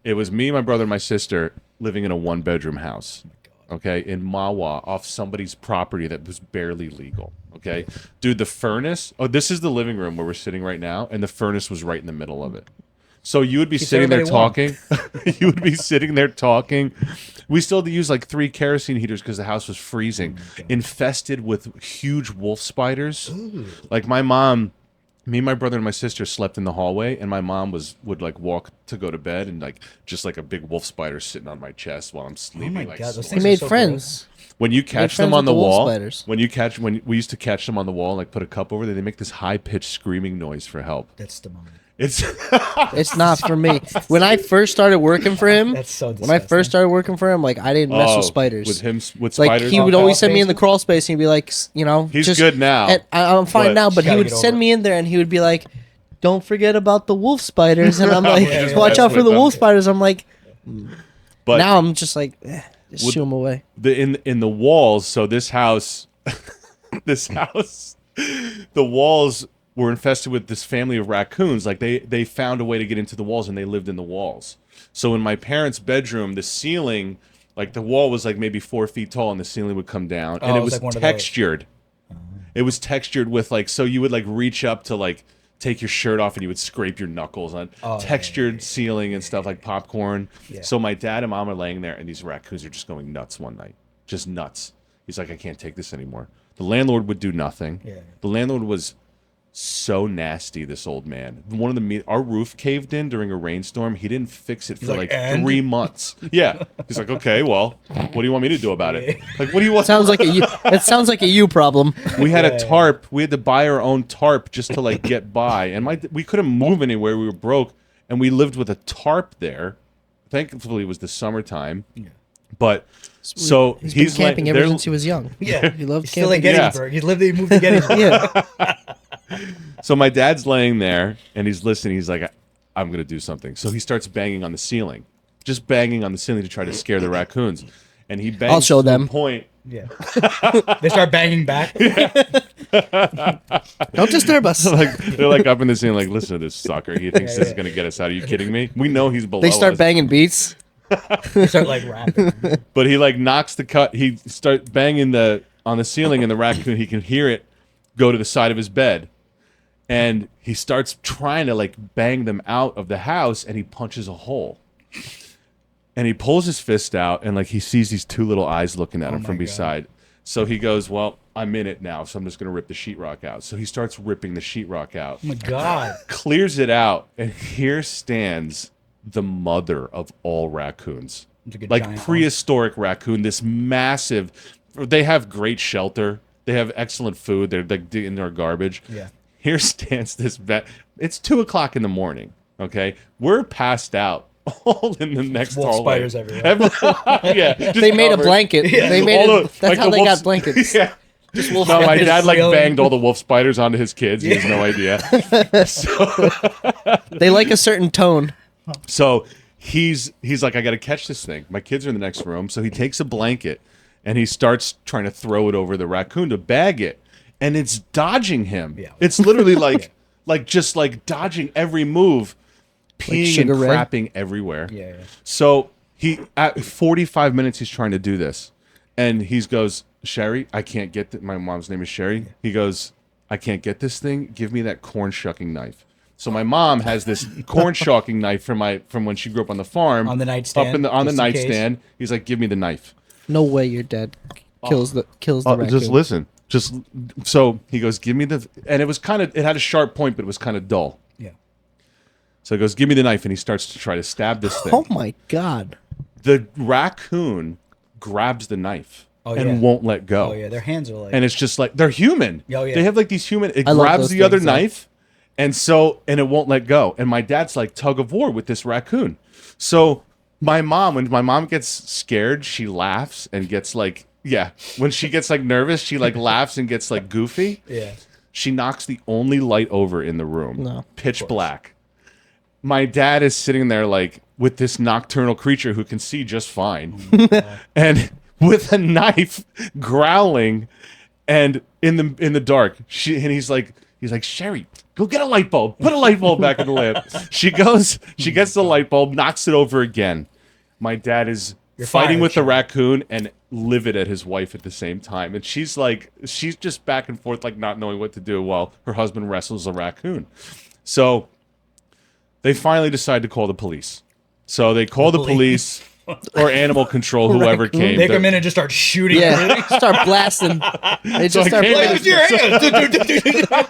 it was me, my brother, and my sister living in a 1-bedroom house, okay, in Mawa off somebody's property that was barely legal, okay? Dude, the furnace, this is the living room where we're sitting right now, and the furnace was right in the middle of it. So you would be sitting there talking. You would be sitting there talking. We still had to use like 3 kerosene heaters because the house was freezing, infested with huge wolf spiders. Ooh. Like my mom, me, my brother, and my sister slept in the hallway, and my mom would like walk to go to bed, and like just like a big wolf spider sitting on my chest while I'm sleeping. my like God, those He things snoring. made so friends. When you catch friends them on with the the wolf wall, spiders. when we used to catch them on the wall, and like put a cup over there, they make this high pitched screaming noise for help. That's demonic. It's It's not for me. When I first started working for him, That's so when disgusting. I first started working for him, like I didn't mess with spiders. With him, with Like spiders. he would crawl always send me in the space? crawl space, and he'd be like, He's just, good now, and I'm fine but now, but he gotta would get send over me in there, and he would be like, "Don't forget about the wolf spiders," and I'm like, Yeah, "Watch yeah. out for the wolf spiders." I'm like, but now I'm just like, just Would- shoo them away. in the walls. So this house, the walls were infested with this family of raccoons. Like they found a way to get into the walls, and they lived in the walls. So in my parents' bedroom, the ceiling, like the wall was like maybe 4 feet tall, and the ceiling would come down, and Oh, it it was was like one of those. textured. It was textured with like, so you would like reach up to like take your shirt off, and you would scrape your knuckles on textured ceiling and stuff like popcorn. Yeah. So my dad and mom are laying there, and these raccoons are just going nuts one night, just nuts. He's like, I can't take this anymore. The landlord would do nothing. Yeah. The landlord was so nasty, this old man. Our roof caved in during a rainstorm. He didn't fix it for like, like "And?" 3 months. Yeah. He's like, okay, well, what do you want me to do about it? Like, what do you want? Sounds like it sounds like a you problem. We had a tarp. We had to buy our own tarp just to like get by. And we couldn't move anywhere. We were broke, and we lived with a tarp there. Thankfully, it was the summertime. Yeah. But so He's been camping like, ever since he was young. Yeah. He loved He's still at camping. Gettysburg. He moved to Gettysburg. Yeah. So my dad's laying there, and he's listening. He's like, I'm going to do something. So he starts banging on the ceiling, just banging on the ceiling to try to scare the raccoons. And he bangs I'll show to a them. point. Yeah. They start banging back. Don't disturb us. Like they're like up in the ceiling, like, listen to this sucker. He thinks this is going to get us out. Are you kidding me? We know he's below They start us. banging beats. They start like rapping. But he like knocks the cut. He starts banging on the ceiling, and the raccoon, he can hear it go to the side of his bed. And he starts trying to like bang them out of the house, and he punches a hole. And he pulls his fist out, and like he sees these 2 little eyes looking at him from beside. So he goes, well, I'm in it now, so I'm just going to rip the sheetrock out. So he starts ripping the sheetrock out. Oh my God. Clears it out, and here stands the mother of all raccoons. Like giant prehistoric raccoon, this massive. They have great shelter. They have excellent food. They're like in their garbage. Yeah. Here stands this vet. It's 2:00 in the morning. Okay, we're passed out. All in the next Wolf hallway. spiders everywhere. Yeah, just They made a covered. blanket. They made All it. the- That's like how the they wolves- got blankets. Yeah. Just wolf No, my spiders dad like flailing. banged all the wolf spiders onto his kids. He has no idea. They like a certain tone. So he's like, I got to catch this thing. My kids are in the next room. So he takes a blanket and he starts trying to throw it over the raccoon to bag it, and it's dodging him. Yeah. It's literally like just like dodging every move, peeing and Sugar Ray? crapping everywhere. Yeah. So he at 45 minutes he's trying to do this, and he goes, Sherry, I can't get my mom's name is Sherry. He goes, I can't get this thing. Give me that corn shucking knife. So my mom has this corn shucking knife from when she grew up on the farm. On the nightstand, Up on the just in case. nightstand. He's like, give me the knife. No way your dad kills the raccoon. Just listen. Just so he goes, give me the, and it had a sharp point, but it was kind of dull. Yeah. So he goes, give me the knife, and he starts to try to stab this thing. Oh my god. The raccoon grabs the knife and yeah. won't let go. Oh yeah, their hands are like. And it's just like they're human. Oh, yeah. They have like these human. It I love grabs those the other things, though. knife, and it won't let go. And my dad's like tug of war with this raccoon. So when my mom gets scared, she laughs and gets like, yeah. When she gets like nervous, she like laughs and gets like goofy. Yeah. She knocks the only light over in the room. No, pitch black. My dad is sitting there like with this nocturnal creature who can see just fine, and with a knife, growling, and in the dark. He's like, Sherry, go get a light bulb. Put a light bulb back in the lamp. She gets the light bulb, knocks it over again. My dad is fighting with the raccoon and livid at his wife at the same time, and she's just back and forth, like not knowing what to do while her husband wrestles a raccoon. So they finally decide to call the police. So they call the police or animal control, whoever came. They come in and just start shooting. Yeah, start blasting. They just start came blasting. in- With your hands.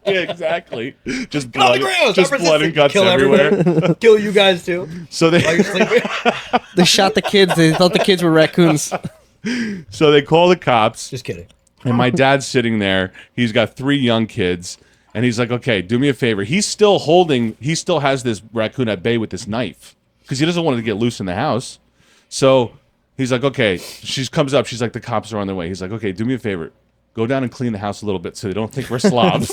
Yeah, exactly. Just On blood, the ground. just Stop blood and resisting. guts Kill everywhere. everyone. Kill you guys too. So While you're they sleeping. They shot the kids. They thought the kids were raccoons. so they call the cops, Just kidding. and my dad's sitting there. He's got 3 young kids, and he's like, "Okay, do me a favor." He still has this raccoon at bay with this knife because he doesn't want it to get loose in the house. So he's like, "Okay." She comes up. She's like, "The cops are on their way." He's like, "Okay, do me a favor. Go down and clean the house a little bit so they don't think we're slobs."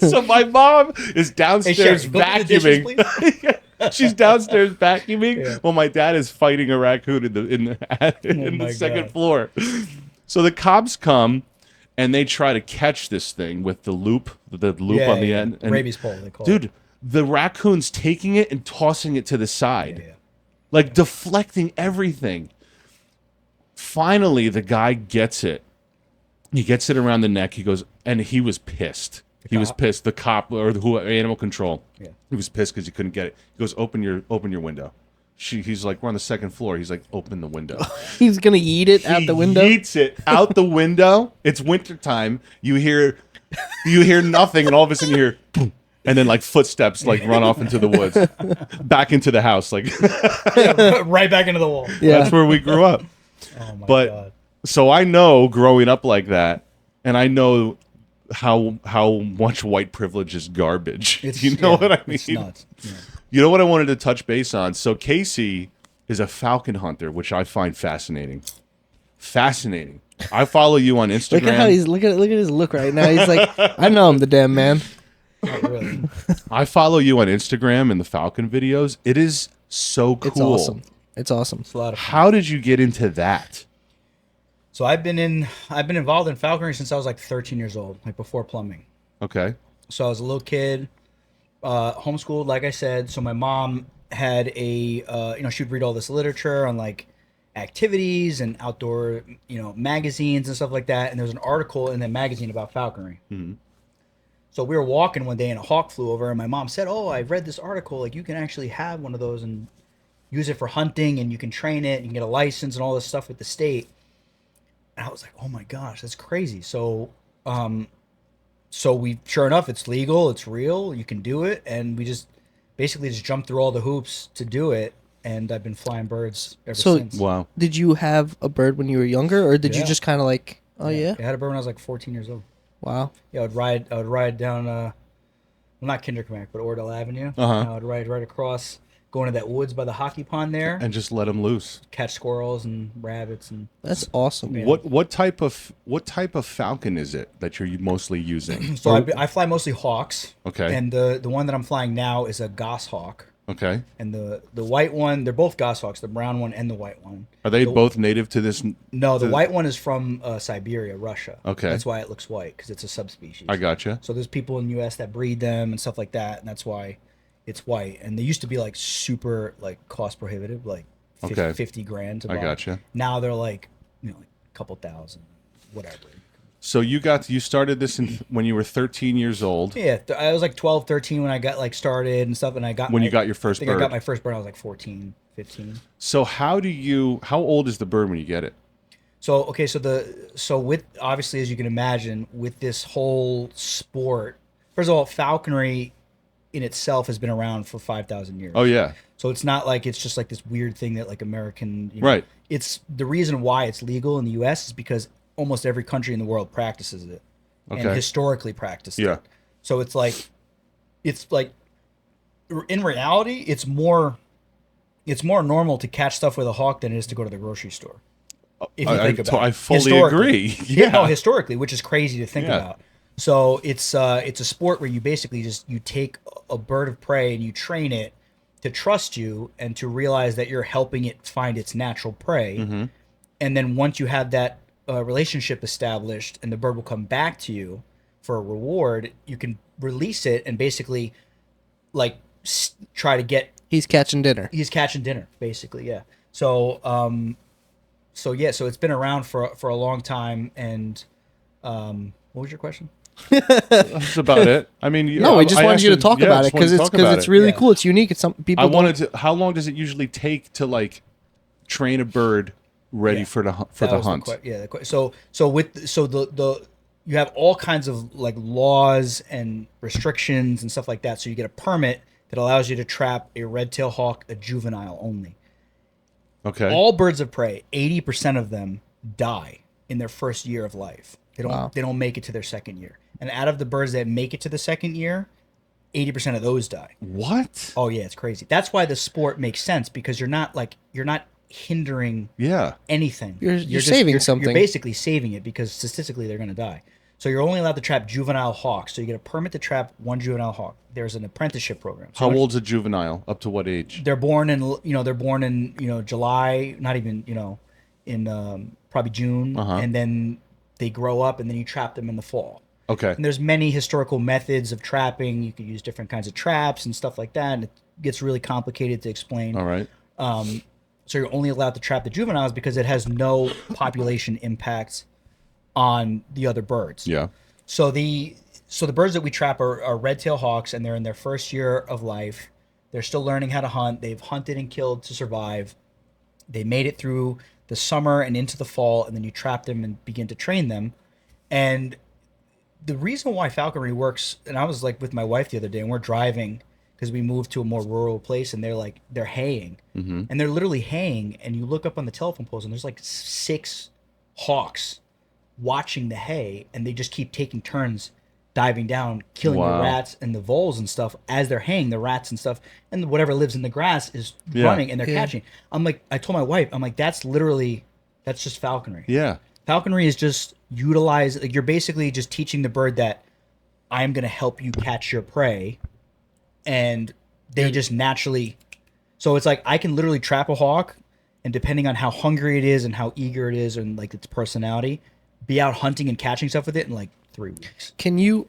So my mom is downstairs Sherry, go get the dishes, vacuuming. She's downstairs vacuuming while my dad is fighting a raccoon in the my second God. floor. So the cops come and they try to catch this thing with the loop on the end. And Rabies pole, they call dude, the raccoon's taking it and tossing it to the side, Yeah. like deflecting everything. Finally, the guy gets it. He gets it around the neck. He goes, and he was pissed. He was pissed. The cop or animal control. Yeah. He was pissed because he couldn't get it. He goes, open your window. He's like, we're on the second floor. He's like, open the window. He's gonna eat it out the window. He eats it out the window. It's wintertime. You hear nothing, and all of a sudden you hear, boom, and then like footsteps like run off into the woods, back into the house. Like Right back into the wall. Yeah. that's where we grew up. Oh my But God. so I know growing up like that, and I know how much white privilege is garbage. You know what I mean? It's nuts. Yeah. You know what I wanted to touch base on? So Casey is a falcon hunter, which I find fascinating. Fascinating. I follow you on Instagram. Look at how look at his look right now. He's like, I know I'm the damn man. Not really. I follow you on Instagram and the falcon videos. It is so cool. It's awesome. It's awesome. It's a lot of fun. How did you get into that? So I've been involved in falconry since I was like 13 years old, like before plumbing. Okay. So I was a little kid, homeschooled, like I said. So my mom had she would read all this literature on like activities and outdoor, magazines and stuff like that. And there was an article in that magazine about falconry. Mhm. So we were walking one day and a hawk flew over, and my mom said, "Oh, I read this article. Like you can actually have one of those and use it for hunting, and you can train it. You can get a license and all this stuff with the state." And I was like, "Oh my gosh, that's crazy!" So, sure enough, it's legal, it's real, you can do it, and we just basically just jumped through all the hoops to do it. And I've been flying birds ever So- since. Wow. Did you have a bird when you were younger, or did you Yeah. just kind of like, oh yeah, I had a bird when I was like 14 years old. wow, Yeah, I would ride down, well, not Kinderkmack, but Ordell Avenue. Uh-huh. And I would ride right across, go into that woods by the hockey pond there, And just let them loose. catch squirrels and rabbits and. that's awesome. Yeah. What type of falcon is it that you're mostly using? So I fly mostly hawks. Okay. And the one that I'm flying now is a goshawk. Okay. And the white one, they're both goshawks, the brown one and the white one. Are they The- both native to this? No, the white one is from Siberia, Russia. Okay. That's why it looks white, because it's a subspecies. I gotcha. So there's people in the U.S. that breed them and stuff like that, and that's why it's white. And they used to be like super like cost prohibitive, like 50, Okay. 50 grand to buy. I gotcha. Now they're like, like a couple thousand, whatever. So you started this when you were 13 years old. Yeah, I was like 12, 13 when I got like started and stuff, and I got When you got your first I think I bird. got my first bird. I was like 14, 15. So how old is the bird when you get it? So okay, so with obviously as you can imagine with this whole sport, first of all, falconry in itself has been around for 5,000 years. Oh yeah. So it's not like it's just like this weird thing that like American, you know, Right. It's the reason why it's legal in the U.S. is because almost every country in the world practices it, and Okay. historically practiced Yeah. it. So it's like in reality, it's more normal to catch stuff with a hawk than it is to go to the grocery store. If you think about it. I fully Historically. agree. Yeah, no, Yeah. historically, which is crazy to think Yeah. about. So it's a sport where you basically just you take a bird of prey and you train it to trust you and to realize that you're helping it find its natural prey. Mm-hmm. And then once you have that relationship established and the bird will come back to you for a reward, you can release it and basically like try to get He's catching dinner. he's catching dinner basically. Yeah. So so it's been around for a long time. And what was your question? That's about it. I mean, No, we just wanted you to talk about it because because it's really Yeah. cool. It's unique. It's some people. I don't- wanted to. How long does it usually take to like train a bird ready Yeah. for the That was hunt? The you have all kinds of like laws and restrictions and stuff like that. So you get a permit that allows you to trap a red-tailed hawk, a juvenile only. Okay. All birds of prey, 80% of them die in their first year of life. Wow. They don't make it to their second year. And out of the birds that make it to the second year, 80% of those die. What? Oh yeah, it's crazy. That's why the sport makes sense, because you're not hindering Yeah. anything. You're saving something. You're basically saving it, because statistically they're going to die. So you're only allowed to trap juvenile hawks. So you get a permit to trap one juvenile hawk. There's an apprenticeship program. So How once- old's a juvenile? Up to what age? They're born in July, not even in probably June, Uh-huh. and then they grow up, and then you trap them in the fall. Okay. And there's many historical methods of trapping. You can use different kinds of traps and stuff like that, and it gets really complicated to explain. All right. So you're only allowed to trap the juveniles because it has no population impact on the other birds. Yeah. So the birds that we trap are red-tailed hawks, and they're in their first year of life. They're still learning how to hunt. They've hunted and killed to survive. They made it through the summer and into the fall, and then you trap them and begin to train them. And the reason why falconry works, and I was like with my wife the other day, and we're driving because we moved to a more rural place, and they're haying, and they're literally haying, and you look up on the telephone poles, and there's like 6 hawks watching the hay, and they just keep taking turns diving down, killing the Wow. rats and the voles and stuff as they're haying, the rats and stuff, and whatever lives in the grass is Yeah. running, and they're Yeah. catching. I told my wife, I'm like, that's just falconry. Yeah. Falconry is just like, you're basically just teaching the bird that I'm going to help you catch your prey, and they just naturally. So it's like I can literally trap a hawk, and depending on how hungry it is and how eager it is and like its personality, be out hunting and catching stuff with it in like 3 weeks. Can you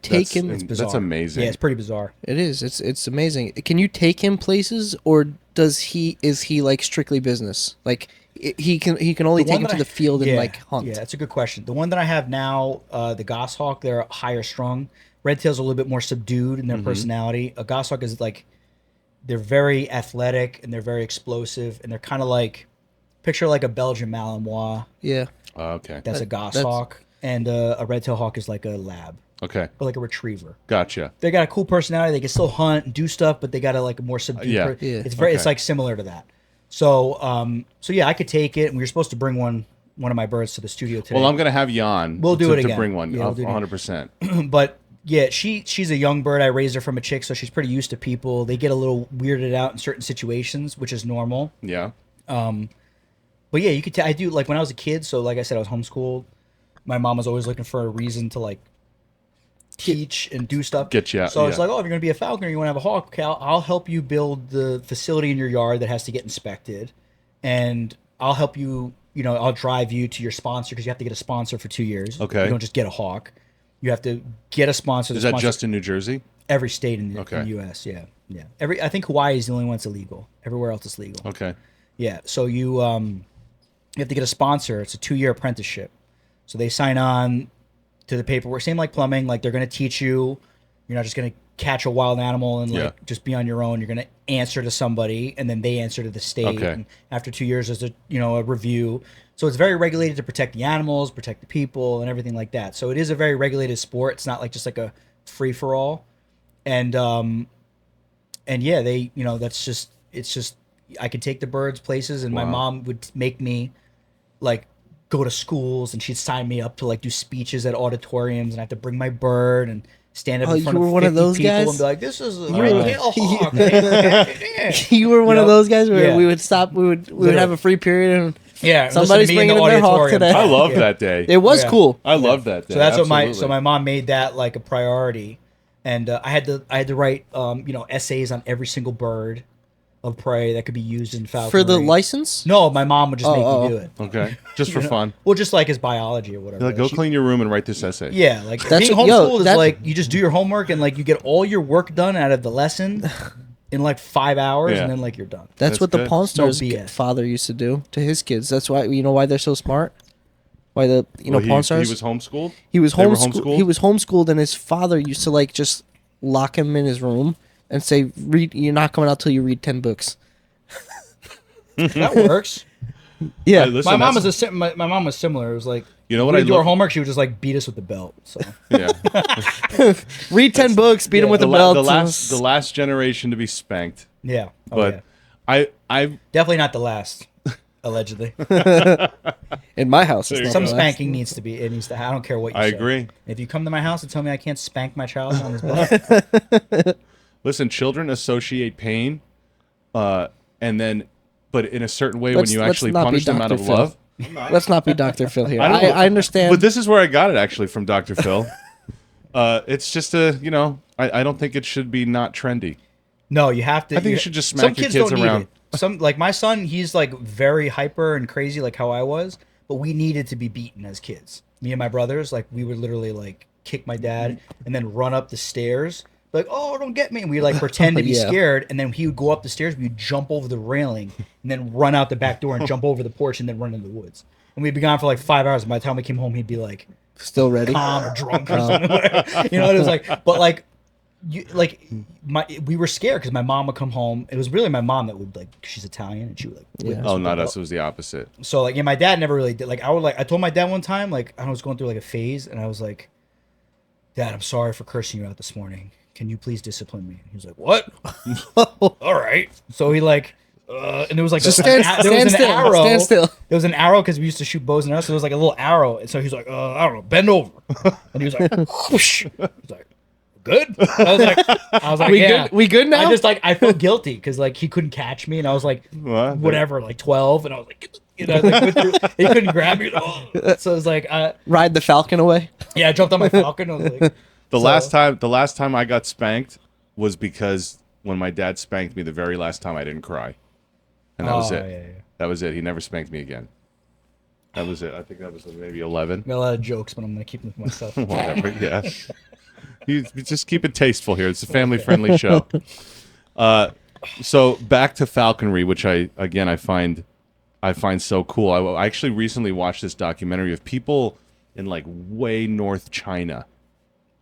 take him? That's Bizarre. amazing. Yeah, it's pretty bizarre. It is. It's amazing. Can you take him places, or is he like strictly business? Like he can only take him to the field and like hunt. Yeah, that's a good question. The one that I have now, the goshawk, they're higher strung. Red tails are a little bit more subdued in their personality. A goshawk is like, they're very athletic and they're very explosive, and they're kind of like, picture like a Belgian Malinois. Yeah. Okay. That's a goshawk, and a red tail hawk is like a lab, Okay. or like a retriever. Gotcha. They got a cool personality. They can still hunt and do stuff, but they got a like a more subdued. Yeah. Yeah. It's very. It's Okay. like similar to that. So yeah, I could take it. And we were supposed to bring one of my birds to the studio today. Well, I'm gonna have Jan. We'll do to, it to again. bring one. Yeah, we'll do it again. 100%. But yeah, she's a young bird. I raised her from a chick, so she's pretty used to people. They get a little weirded out in certain situations, which is normal. Yeah. But yeah, you could. I do, like, when I was a kid. So like I said, I was homeschooled. My mom was always looking for a reason to like teach and do stuff. Get you out, So it's yeah. like, oh, if you're gonna be a falconer, you want to have a hawk. Okay, I'll help you build the facility in your yard that has to get inspected, and I'll help you. You know, I'll drive you to your sponsor, because you have to get a sponsor for 2 years. Okay. You don't just get a hawk. You have to get a sponsor. Is The that sponsor- just in New Jersey? every state in the, Okay. in the U.S.? Yeah, yeah. I think Hawaii is the only one that's illegal. Everywhere else is legal. Okay. Yeah. So you have to get a sponsor. It's a 2-year apprenticeship. So they sign on to the paperwork. Same like plumbing. Like, they're going to teach you. You're not just going to catch a wild animal and like just be on your own. You're gonna answer to somebody, and then they answer to the state. Okay. And after 2 years, there's a review. So it's very regulated to protect the animals, protect the people, and everything like that. So it is a very regulated sport. It's not like just like a free for all. And yeah, they it's just I could take the birds places, and my mom would make me like go to schools, and she'd sign me up to like do speeches at auditoriums, and I have to bring my bird and stand up in front you were of one 50 of those people guys? and be like, "This is a great hawk." You were one of those guys where Yeah. we would stop. We would have a free period, and Yeah, somebody's listen to me in bringing the in their hawk auditorium. today. I love Yeah. that day. it was Yeah. cool. I love that day. So that's what Absolutely. my mom made that like a priority, and I had to write essays on every single bird of prey that could be used in falconry. For the license? No, my mom would just make me do it. Okay, just for fun. Well, just like as biology or whatever. You're like, go She- clean your room and write this essay. Yeah, like That's being what- yo, homeschooled is that- like you just do your homework and like you get all your work done out of the lesson in like 5 hours, Yeah. and then like you're done. That's what the good. Pawn Stars BS. father used to do to his kids. That's why why they're so smart. Why the Well, Pawn he Stars? was homeschooled. He was They were homeschooled. He was homeschooled, and his father used to like just lock him in his room and say, "Read. You're not coming out till you read 10 books." That works. Yeah, Hey, listen, My mom that's- was my mom was similar. It was like You know what we I do our love? homework. She would just like beat us with the belt. So Yeah. read 10 books, beat him with the, a la- belt. the last generation to be spanked, yeah, oh, but yeah. I Definitely not the last. Allegedly, in my house. It's you not some the last. spanking needs to be. It needs to. I don't care what you I say. agree. If you come to my house and tell me I can't spank my child on his butt, Listen. Children associate pain, and then, but in a certain way Let's- when you let's actually not be punish them out Dr. of Phil. love. Let's not be Dr. Phil here. don't know. I understand. But this is where I got it actually from Dr. Phil. It's just I don't think it should be not trendy. no, you have to. I think you should just smack your kids don't need around. it. Some like my son, he's like very hyper and crazy, like how I was. But we needed to be beaten as kids. Me and my brothers, like we would literally like kick my dad and then run up the stairs, like, "Oh, don't get me!" And we like pretend to be Yeah. scared, and then he would go up the stairs. We'd jump over the railing and then run out the back door and jump over the porch and then run into the woods. And we'd be gone for like 5 hours. And by the time we came home, he'd be like Still ready. calm or drunk or something. You know, it was like, but like. We were scared because my mom would come home. It was really my mom that would like, she's Italian and she would like. whip us Oh, with not the us. belt. It was the opposite. So like, yeah, my dad never really did. Like, I told my dad one time, like, I was going through like a phase, and I was like, "Dad, I'm sorry for cursing you out this morning. Can you please discipline me?" And he was like, "What?" All right. So he like, and there was like Just there stand was an still. arrow. Stand still. There was an arrow because we used to shoot bows and arrows. So there was like a little arrow, and so he was like, "I don't know, bend over," and he was like, "Whoosh." He was like, "Good." I was like, We "Yeah." good? We good now? I just like I felt guilty because like he couldn't catch me, and I was like, What? whatever, like 12, and I was like, like, he couldn't grab me. So it was like, Ride the Falcon away. yeah, I jumped on my falcon. I was like, The last time I got spanked was because when my dad spanked me the very last time I didn't cry. And that was Oh, it. yeah, yeah. That was it. He never spanked me again. That was it. I think that was maybe 11. got a lot of jokes, but I'm gonna keep them to myself. Whatever. Yeah. You just keep it tasteful here. It's a family-friendly show. So back to falconry, which I find so cool. I actually recently watched this documentary of people in like way north China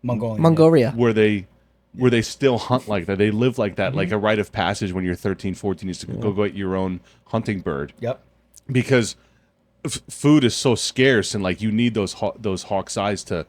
Mongolia. where they still hunt like that. They live like that, like a rite of passage when you're 13, 14 is to go get your own hunting bird. Yep. Because food is so scarce and like you need those hawk's eyes to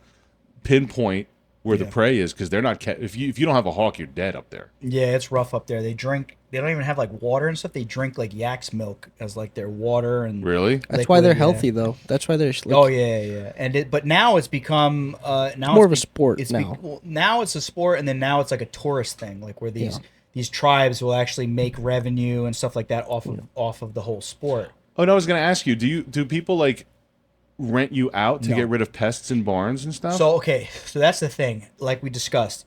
pinpoint where the prey is because they're not if you don't have a hawk, you're dead up there. Yeah, it's rough up there. They don't even have like water and stuff. They drink like yak's milk as like their water and Really? That's why they're liquid, yeah. healthy, though. That's why they're. Like, Oh yeah. But now it's become now more it's of a sport it's now. well, now it's a sport, and then now it's like a tourist thing, like where these tribes will actually make revenue and stuff like that off of the whole sport. Oh no, I was gonna ask you, do people like rent you out to No. get rid of pests in barns and stuff? So so that's the thing. Like we discussed,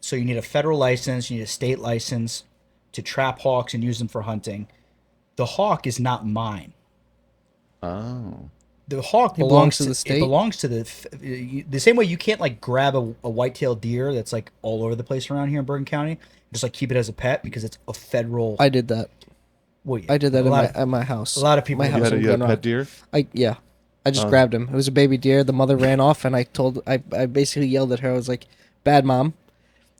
so you need a federal license, you need a state license to trap hawks and use them for hunting. The hawk is not mine. Oh. The hawk belongs to the state? It belongs to the same way you can't like grab a white-tailed deer that's like all over the place around here in Bergen County, just like keep it as a pet because it's a federal. I did that. Well, yeah, I did that a lot of- at my house. a lot of people My do house that. in You had a Glen pet deer? I just grabbed him. It was a baby deer. The mother ran off, and I basically yelled at her. I was like, "Bad mom."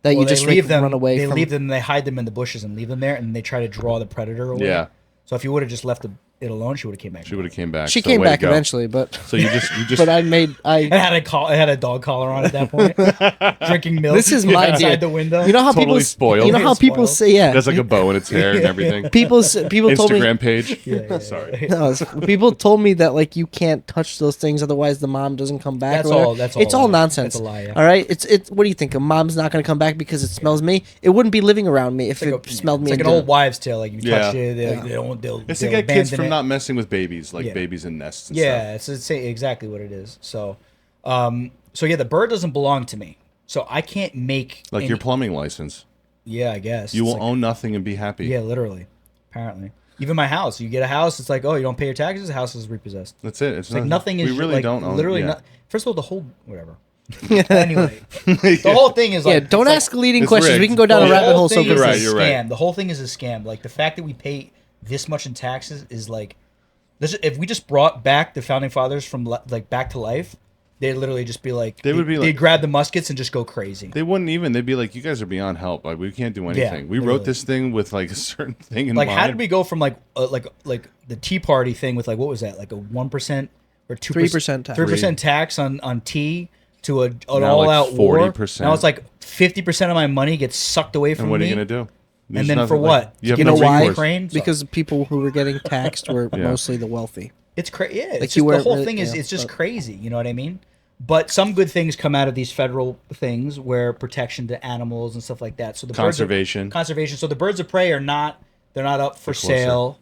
that you Well, just they leave them. run away They from. leave them. They hide them in the bushes and leave them there, and they try to draw the predator away. Yeah. So if you would have just left it alone, she would have came back. She would have came back. She so came way to back go. eventually, but So you just but I It had a dog collar on at that point, drinking milk. this is my outside deal. the window. You know how Totally people spoiled. You know how people Spoiled. say It has like a bow in its hair and everything. people told me Instagram page. Yeah. Sorry. No, people told me that like you can't touch those things, otherwise the mom doesn't come back. That's or whatever. all- that's It's all all lie. nonsense. That's a lie, yeah. All right. It's. What do you think? A mom's not going to come back because it smells me. It wouldn't be living around me if it smelled me. It's like and an old didn't. wives' tale. Like you touch Yeah. it, they don't. They'll. It's to they'll get kids abandon from it. not messing with babies, like Yeah. babies in nests. And Yeah, stuff. it's exactly what it is. So, so yeah, the bird doesn't belong to me. So I can't make Like any- your plumbing license. Yeah, I guess You It's will like- own nothing and be happy. Yeah, literally. Apparently, even my house. You get a house. It's like, oh, you don't pay your taxes. The house is repossessed. That's it. It's like nothing is We really like, don't own. literally. Yeah. Not, first of all, the whole whatever. Anyway, the whole thing is like Yeah, don't it's ask like, leading it's questions. We rigged. can go down a the rabbit whole hole so thing is You're a right, you're right. scam. The whole thing is a scam. Like the fact that we pay this much in taxes is like, if we just brought back the founding fathers from like back to life, they'd literally just be like, They would be like- they'd grab the muskets and just go crazy. They wouldn't even. They'd be like, "You guys are beyond help. Like, we can't do anything. We literally. wrote this thing with like a certain thing in Like, mind." how did we go from like the Tea Party thing with like what was that, like a 1% or 2% 3% tax. 3% tax on tea to an Now, all like, out war. 40%. Now it's like 50% of my money gets sucked away from And what are me. you gonna do? There's And then nothing- for like, what? you have You no know why? recourse. Ukraine? Because the people who were getting taxed were Yeah. mostly the wealthy. It's crazy. Yeah, Like it's you just, the weren't whole really- thing is yeah, it's just but- crazy. You know what I mean? But some good things come out of these federal things where protection to animals and stuff like that. So the Conservation. conservation. So the birds of prey are not. They're not up for They're closer. sale.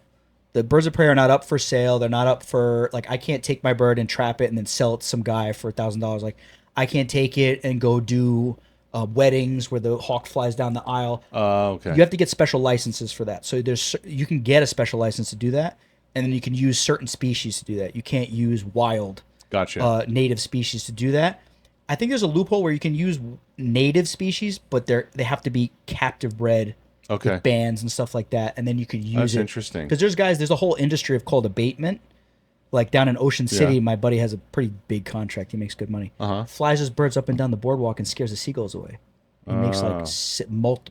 The birds of prey are not up for sale. They're not up for like I can't take my bird and trap it and then sell it to some guy for $1,000. Like I can't take it and go do weddings where the hawk flies down the aisle. Okay. You have to get special licenses for that. So you can get a special license to do that, and then you can use certain species to do that. You can't use wild Gotcha. native species to do that. I think there's a loophole where you can use native species, but they have to be captive bred Okay. with bands and stuff like that, and then you could use That's it. interesting. Because there's a whole industry called abatement. Like down in Ocean City, Yeah. my buddy has a pretty big contract. He makes good money. Flies his birds up and down the boardwalk and scares the seagulls away. He makes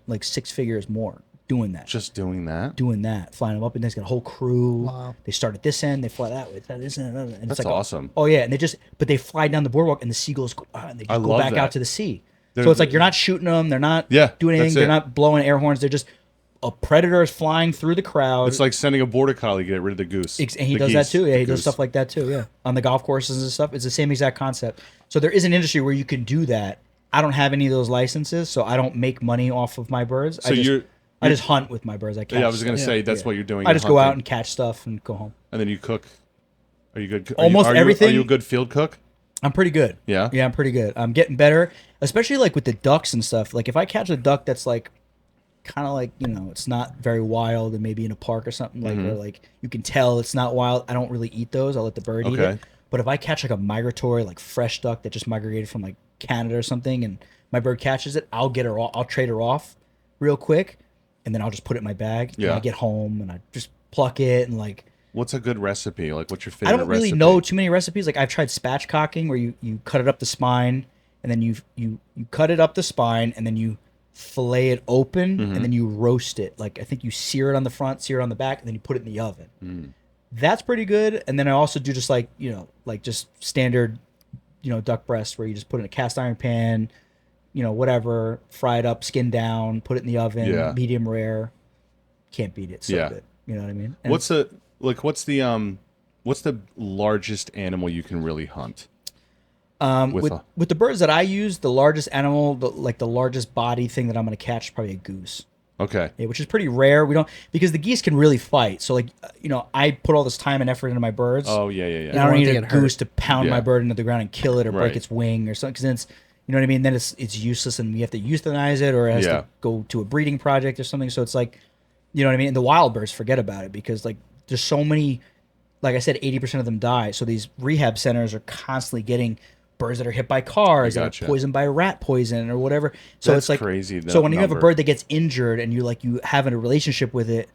like 6 figures more doing that. Just doing that. Flying them up and down. He's got a whole crew. Wow. They start at this end, they fly that way, this end, and it's That's like awesome. Oh yeah, and but they fly down the boardwalk and the seagulls go, and they I just go love back that. out to the sea. They're- So it's like you're not shooting them, they're not Yeah, doing anything, that's they're it. not blowing air horns. They're just a predator is flying through the crowd. It's like sending a border collie to get rid of the goose. And he The does that geese. too. Yeah, The he does goose. stuff like that too. Yeah, on the golf courses and stuff. It's the same exact concept. So there is an industry where you can do that. I don't have any of those licenses, so I don't make money off of my birds. So I just hunt with my birds. I catch Yeah, I was gonna stuff. say that's what you're doing. I You're just go out hunting. and catch stuff and go home. And then you cook. Are you good? Almost everything- Are you a good field cook? I'm pretty good. Yeah? Yeah, I'm pretty good. I'm getting better, especially like with the ducks and stuff. Like if I catch a duck that's like kind of like, it's not very wild and maybe in a park or something like where like you can tell it's not wild, I don't really eat those. I'll let the bird eat Okay. it. But if I catch like a migratory like fresh duck that just migrated from like Canada or something and my bird catches it, I'll get her off, I'll trade her off real quick and then I'll just put it in my bag. And Yeah. I get home and I just pluck it and like What's a good recipe? Like, what's your I favorite don't really recipe? know too many recipes. Like I've tried spatchcocking where you cut it up the spine and then you cut it up the spine and then you fillet it open Mm-hmm. and then you roast it. Like I think you sear it on the front, sear it on the back, and then you put it in the oven. Mm. That's pretty good. And then I also do just like, like just standard, duck breast where you just put it in a cast iron pan, whatever, fry it up, skin down, put it in the oven, Yeah. medium rare. Can't beat it. So Yeah. good. You know what I mean? And What's the largest animal you can really hunt? with with the birds that I use, the largest animal, the largest body thing that I'm going to catch is probably a goose. Okay. Yeah, which is pretty rare. We don't because the geese can really fight. So like I put all this time and effort into my birds. Oh yeah. And I don't don't want need to a get hurt. goose to pound my Yeah. bird into the ground and kill it or break Right. its wing or something. Because then it's what I mean. Then it's useless and we have to euthanize it or it has Yeah. to go to a breeding project or something. So it's like, you know what I mean. And the wild birds forget about it because like there's so many. Like I said, 80% of them die. So these rehab centers are constantly getting birds that are hit by cars, that gotcha. are poisoned by rat poison or whatever. So That's it's like crazy, So that when you have a number. bird that gets injured and you have a relationship with it,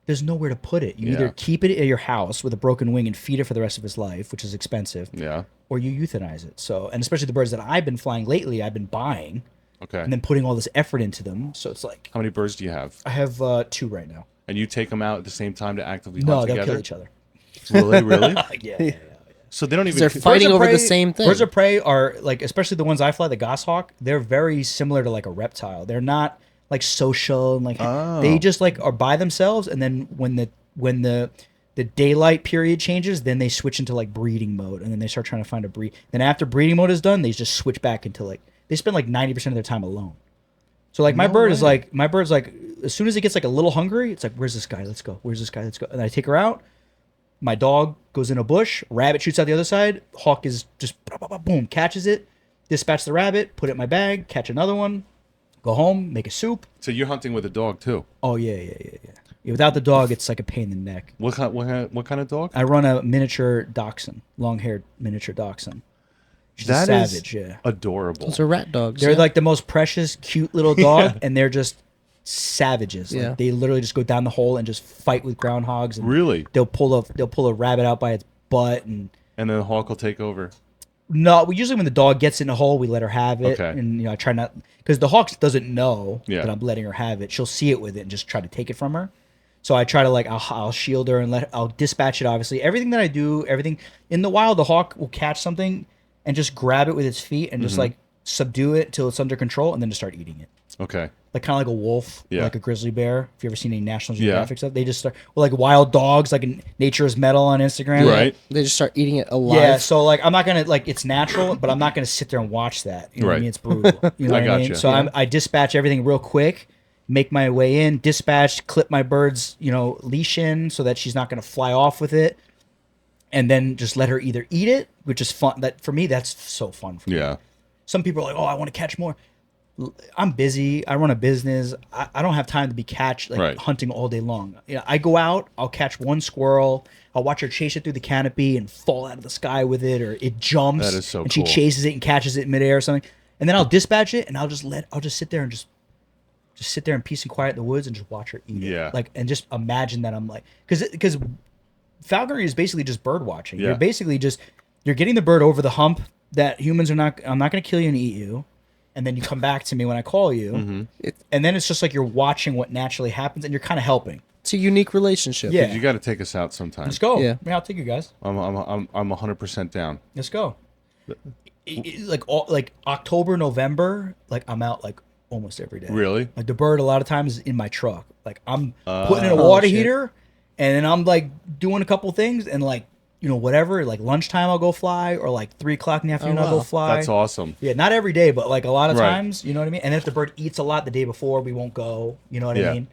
there's nowhere to put it. You Yeah. either keep it at your house with a broken wing and feed it for the rest of its life, which is expensive, Yeah. or you euthanize it. So, and especially the birds that I've been flying lately, I've been buying. Okay. and then putting all this effort into them. So it's like How many birds do you have? I have 2 right now. And you take them out at the same time to actively No, hunt they'll together? kill each other. Really, really? Yeah. So they don't even. They're fighting Birds of over the prey- same thing. Birds of prey are like, especially the ones I fly, the goshawk. They're very similar to like a reptile. They're not like social and like they just like are by themselves. And then when the daylight period changes, then they switch into like breeding mode, and then they start trying to find a breed. Then after breeding mode is done, they just switch back into like they spend like 90% of their time alone. So like my bird's like as soon as it gets like a little hungry, it's like, where's this guy? Let's go. Where's this guy? Let's go. And I take her out. My dog goes in a bush. Rabbit shoots out the other side. Hawk is just boom, catches it, dispatch the rabbit, put it in my bag, catch another one, go home, make a soup. So you're hunting with a dog too? Oh yeah. Without the dog, it's like a pain in the neck. What kind of dog? I run a miniature dachshund, long-haired miniature dachshund. She's a That is savage, yeah. adorable. Those are rat dogs. They're yeah. like the most precious, cute little dog, and they're just savages. Like, Yeah. they literally just go down the hole and just fight with groundhogs. And Really? They'll pull a rabbit out by its butt, and And then the hawk will take over. no, we usually when the dog gets in a hole, we let her have it, Okay. and I try not because the hawk doesn't know Yeah. that I'm letting her have it. She'll see it with it and just try to take it from her. So I try to like I'll shield her and I'll dispatch it. Obviously, everything that I do, everything in the wild, the hawk will catch something and just grab it with its feet and just like subdue it till it's under control and then just start eating it. Okay. Like kind of like a wolf, or Yeah. like a grizzly bear. If you ever seen any National Yeah. Geographic stuff, they just start like wild dogs, like in Nature is Metal on Instagram. Right. They just start eating it alive. Yeah, so like I'm not gonna like it's natural, but I'm not gonna sit there and watch that. You know what I Right. mean? It's brutal. You know I what I mean? gotcha. So I dispatch everything real quick, make my way in, dispatch, clip my bird's leash in so that she's not gonna fly off with it, and then just let her either eat it, which is fun. That for me, that's so fun. For me. Yeah. Some people are like, oh, I want to catch more. I'm busy. I run a business. I don't have time to be Right. hunting all day long. I go out. I'll catch one squirrel. I'll watch her chase it through the canopy and fall out of the sky with it, or it jumps. That is so and cool. she chases it and catches it in midair or something. And then I'll dispatch it and I'll just sit there and just sit there in peace and quiet in the woods and just watch her eat Yeah. it. And just imagine that I'm like, because falconry is basically just bird watching. Yeah. You're basically you're getting the bird over the hump that humans are not. I'm not going to kill you and eat you. And then you come back to me when I call you, Mm-hmm. and then it's just like you're watching what naturally happens, and you're kind of helping. It's a unique relationship. Yeah. You got to take us out sometime. Let's go. Yeah. I'll take you guys. I'm 100% down. Let's go. Like October, November, like I'm out like almost every day. Really? Like the bird, a lot of times is in my truck. Like I'm putting in a water shit. heater, and then I'm like doing a couple things, and like whatever. Like lunchtime, I'll go fly, or like 3 o'clock in the afternoon, I'll go wow. fly. That's awesome. Yeah, not every day, but like a lot of Right. times, you know what I mean? And if the bird eats a lot the day before, we won't go. You know what Yeah. I mean?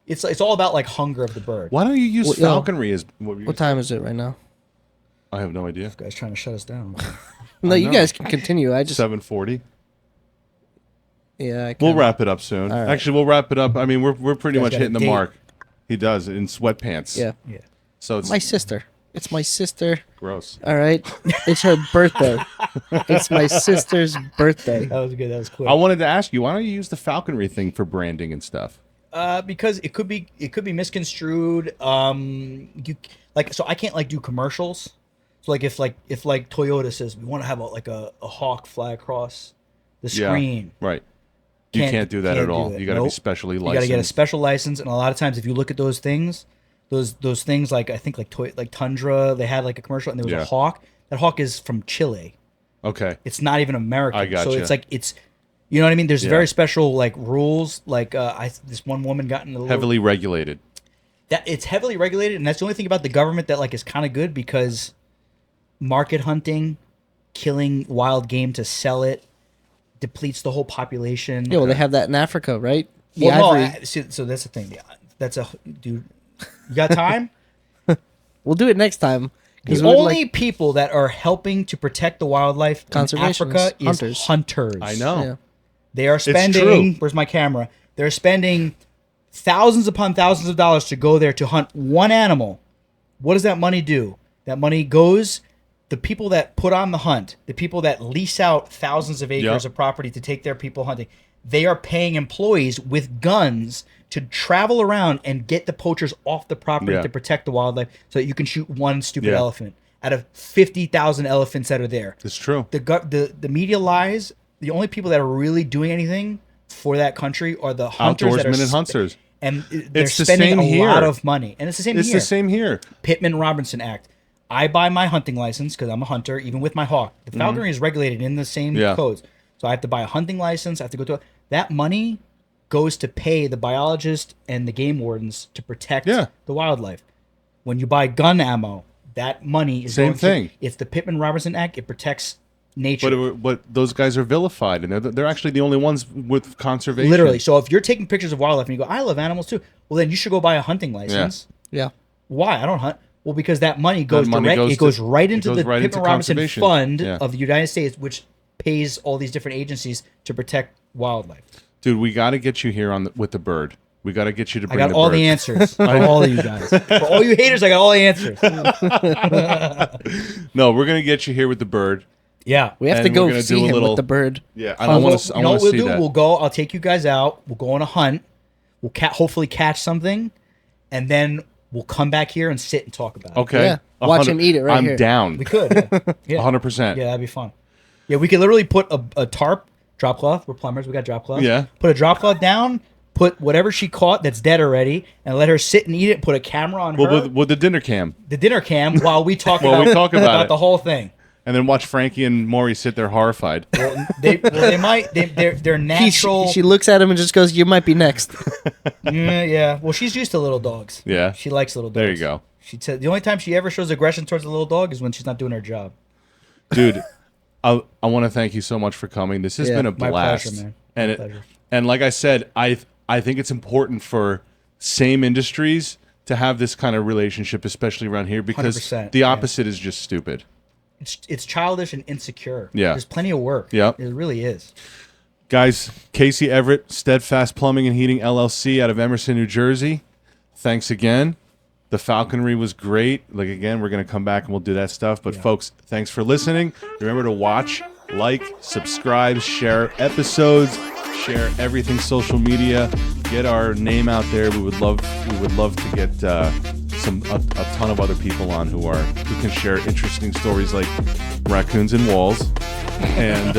It's all about like hunger of the bird. Why don't you use Well, yo, falconry as what were you What time is it right now? I have no idea. This guy's trying to shut us down. No, you know. guys can continue. I just 7:40. yeah. I We'll kinda- wrap it up soon. All right. Actually, we'll wrap it up. I mean, we're pretty You guys much got a hitting the date. mark. He does in sweatpants. Yeah. Yeah. So it's My sister. It's my sister. gross. All right. It's her birthday. It's my sister's birthday. That was good. That was quick. I wanted to ask you, why don't you use the falconry thing for branding and stuff? Because it could be misconstrued. So I can't like do commercials. So like if Toyota says we want to have a hawk fly across the screen. Yeah. Right. You can't do that at all. it. You got to be Nope. specially You licensed. got to get a special license, and a lot of times if you look at those things, those things like I think like Tundra, they had like a commercial and there was Yeah. a hawk. That hawk is from Chile. Okay. It's not even American. I gotcha. So it's like you know what I mean? There's Yeah. very special like rules. Like this one woman got in a little Heavily regulated. that it's heavily regulated, and that's the only thing about the government that like is kind of good because market hunting, killing wild game to sell it, depletes the whole population. Yeah, well, they have that in Africa, right? The Well, no, ivory. see, so that's the thing. Yeah, that's a dude. You got time? We'll do it next time. 'cause The we'd only like- people that are helping to protect the wildlife in Conservationists, Africa is hunters. hunters. I know. Yeah. They are true. spending. Where's my camera? They're spending thousands upon thousands of dollars to go there to hunt one animal. What does that money do? That money goes. The people that put on the hunt, the people that lease out thousands of acres Yep. of property to take their people hunting, they are paying employees with guns to travel around and get the poachers off the property Yeah. to protect the wildlife so that you can shoot one stupid Yeah. elephant out of 50,000 elephants that are there. It's true. The media lies the only people that are really doing anything for that country are the hunters that are Outdoorsmen and hunters. And they're It's the spending same a here. lot of money. And it's the same It's here. the same here. Pittman-Robertson Act. I buy my hunting license because I'm a hunter, even with my hawk. The falconry is regulated in the same Yeah. codes. So I have to buy a hunting license. I have to go to that money goes to pay the biologist and the game wardens to protect Yeah. the wildlife. When you buy gun ammo, that money is Same going thing. It's the Pittman-Robertson Act. It protects nature. But those guys are vilified, and they're actually the only ones with conservation. Literally. So if you're taking pictures of wildlife and you go, I love animals too, well then you should go buy a hunting license. Yeah. Why? I don't hunt. Well, because that money goes money direct. goes It goes right into the right into Pittman-Robertson conservation. Fund Yeah. of the United States, which pays all these different agencies to protect wildlife. Dude, we got to get you here with the bird. We got to get you to I bring got the all bird. the answers for all of you guys. For all you haters, I got all the answers. No, we're gonna get you here with the bird. Yeah. We have And to we're go gonna see do a him little- with the bird. Yeah, I want to. I You know want what to we'll see do? that. We'll go. I'll take you guys out. We'll go on a hunt. We'll hopefully catch something, and then we'll come back here and sit and talk about it. Okay. Yeah. Watch him eat it right I'm here. down. We could. Yeah. Yeah. 100%. Yeah, that'd be fun. Yeah, we could literally put a tarp, drop cloth. We're plumbers. We got drop cloth. Yeah. Put a drop cloth down. Put whatever she caught that's dead already, and let her sit and eat it. Put a camera on Well, her, with the dinner cam, the dinner cam, while we talk While about, we talk about it. the whole thing. and then watch Frankie and Maury sit there horrified. They might. They're natural. She looks at him and just goes, "You might be next." Yeah. Well, she's used to little dogs. Yeah. She likes little dogs. There you go. She said the only time she ever shows aggression towards a little dog is when she's not doing her job. Dude, I want to thank you so much for coming. This has Yeah, been a my blast. pleasure, man. And My pleasure. and like I said, I think it's important for same industries to have this kind of relationship, especially around here, because 100%, the yeah. opposite is just stupid. It's childish and insecure. Yeah. There's plenty of work. Yeah. It really is. Guys, Casey Everett, Steadfast Plumbing and Heating LLC out of Emerson, New Jersey. Thanks again. The falconry was great. Like, again, we're going to come back and we'll do that stuff. But, folks, thanks for listening. Remember to watch, like, subscribe, share episodes, share everything social media. Get our name out there. We would love to get a ton of other people on who can share interesting stories like raccoons and walls and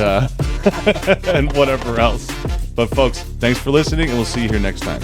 and whatever else. But folks, thanks for listening, and we'll see you here next time.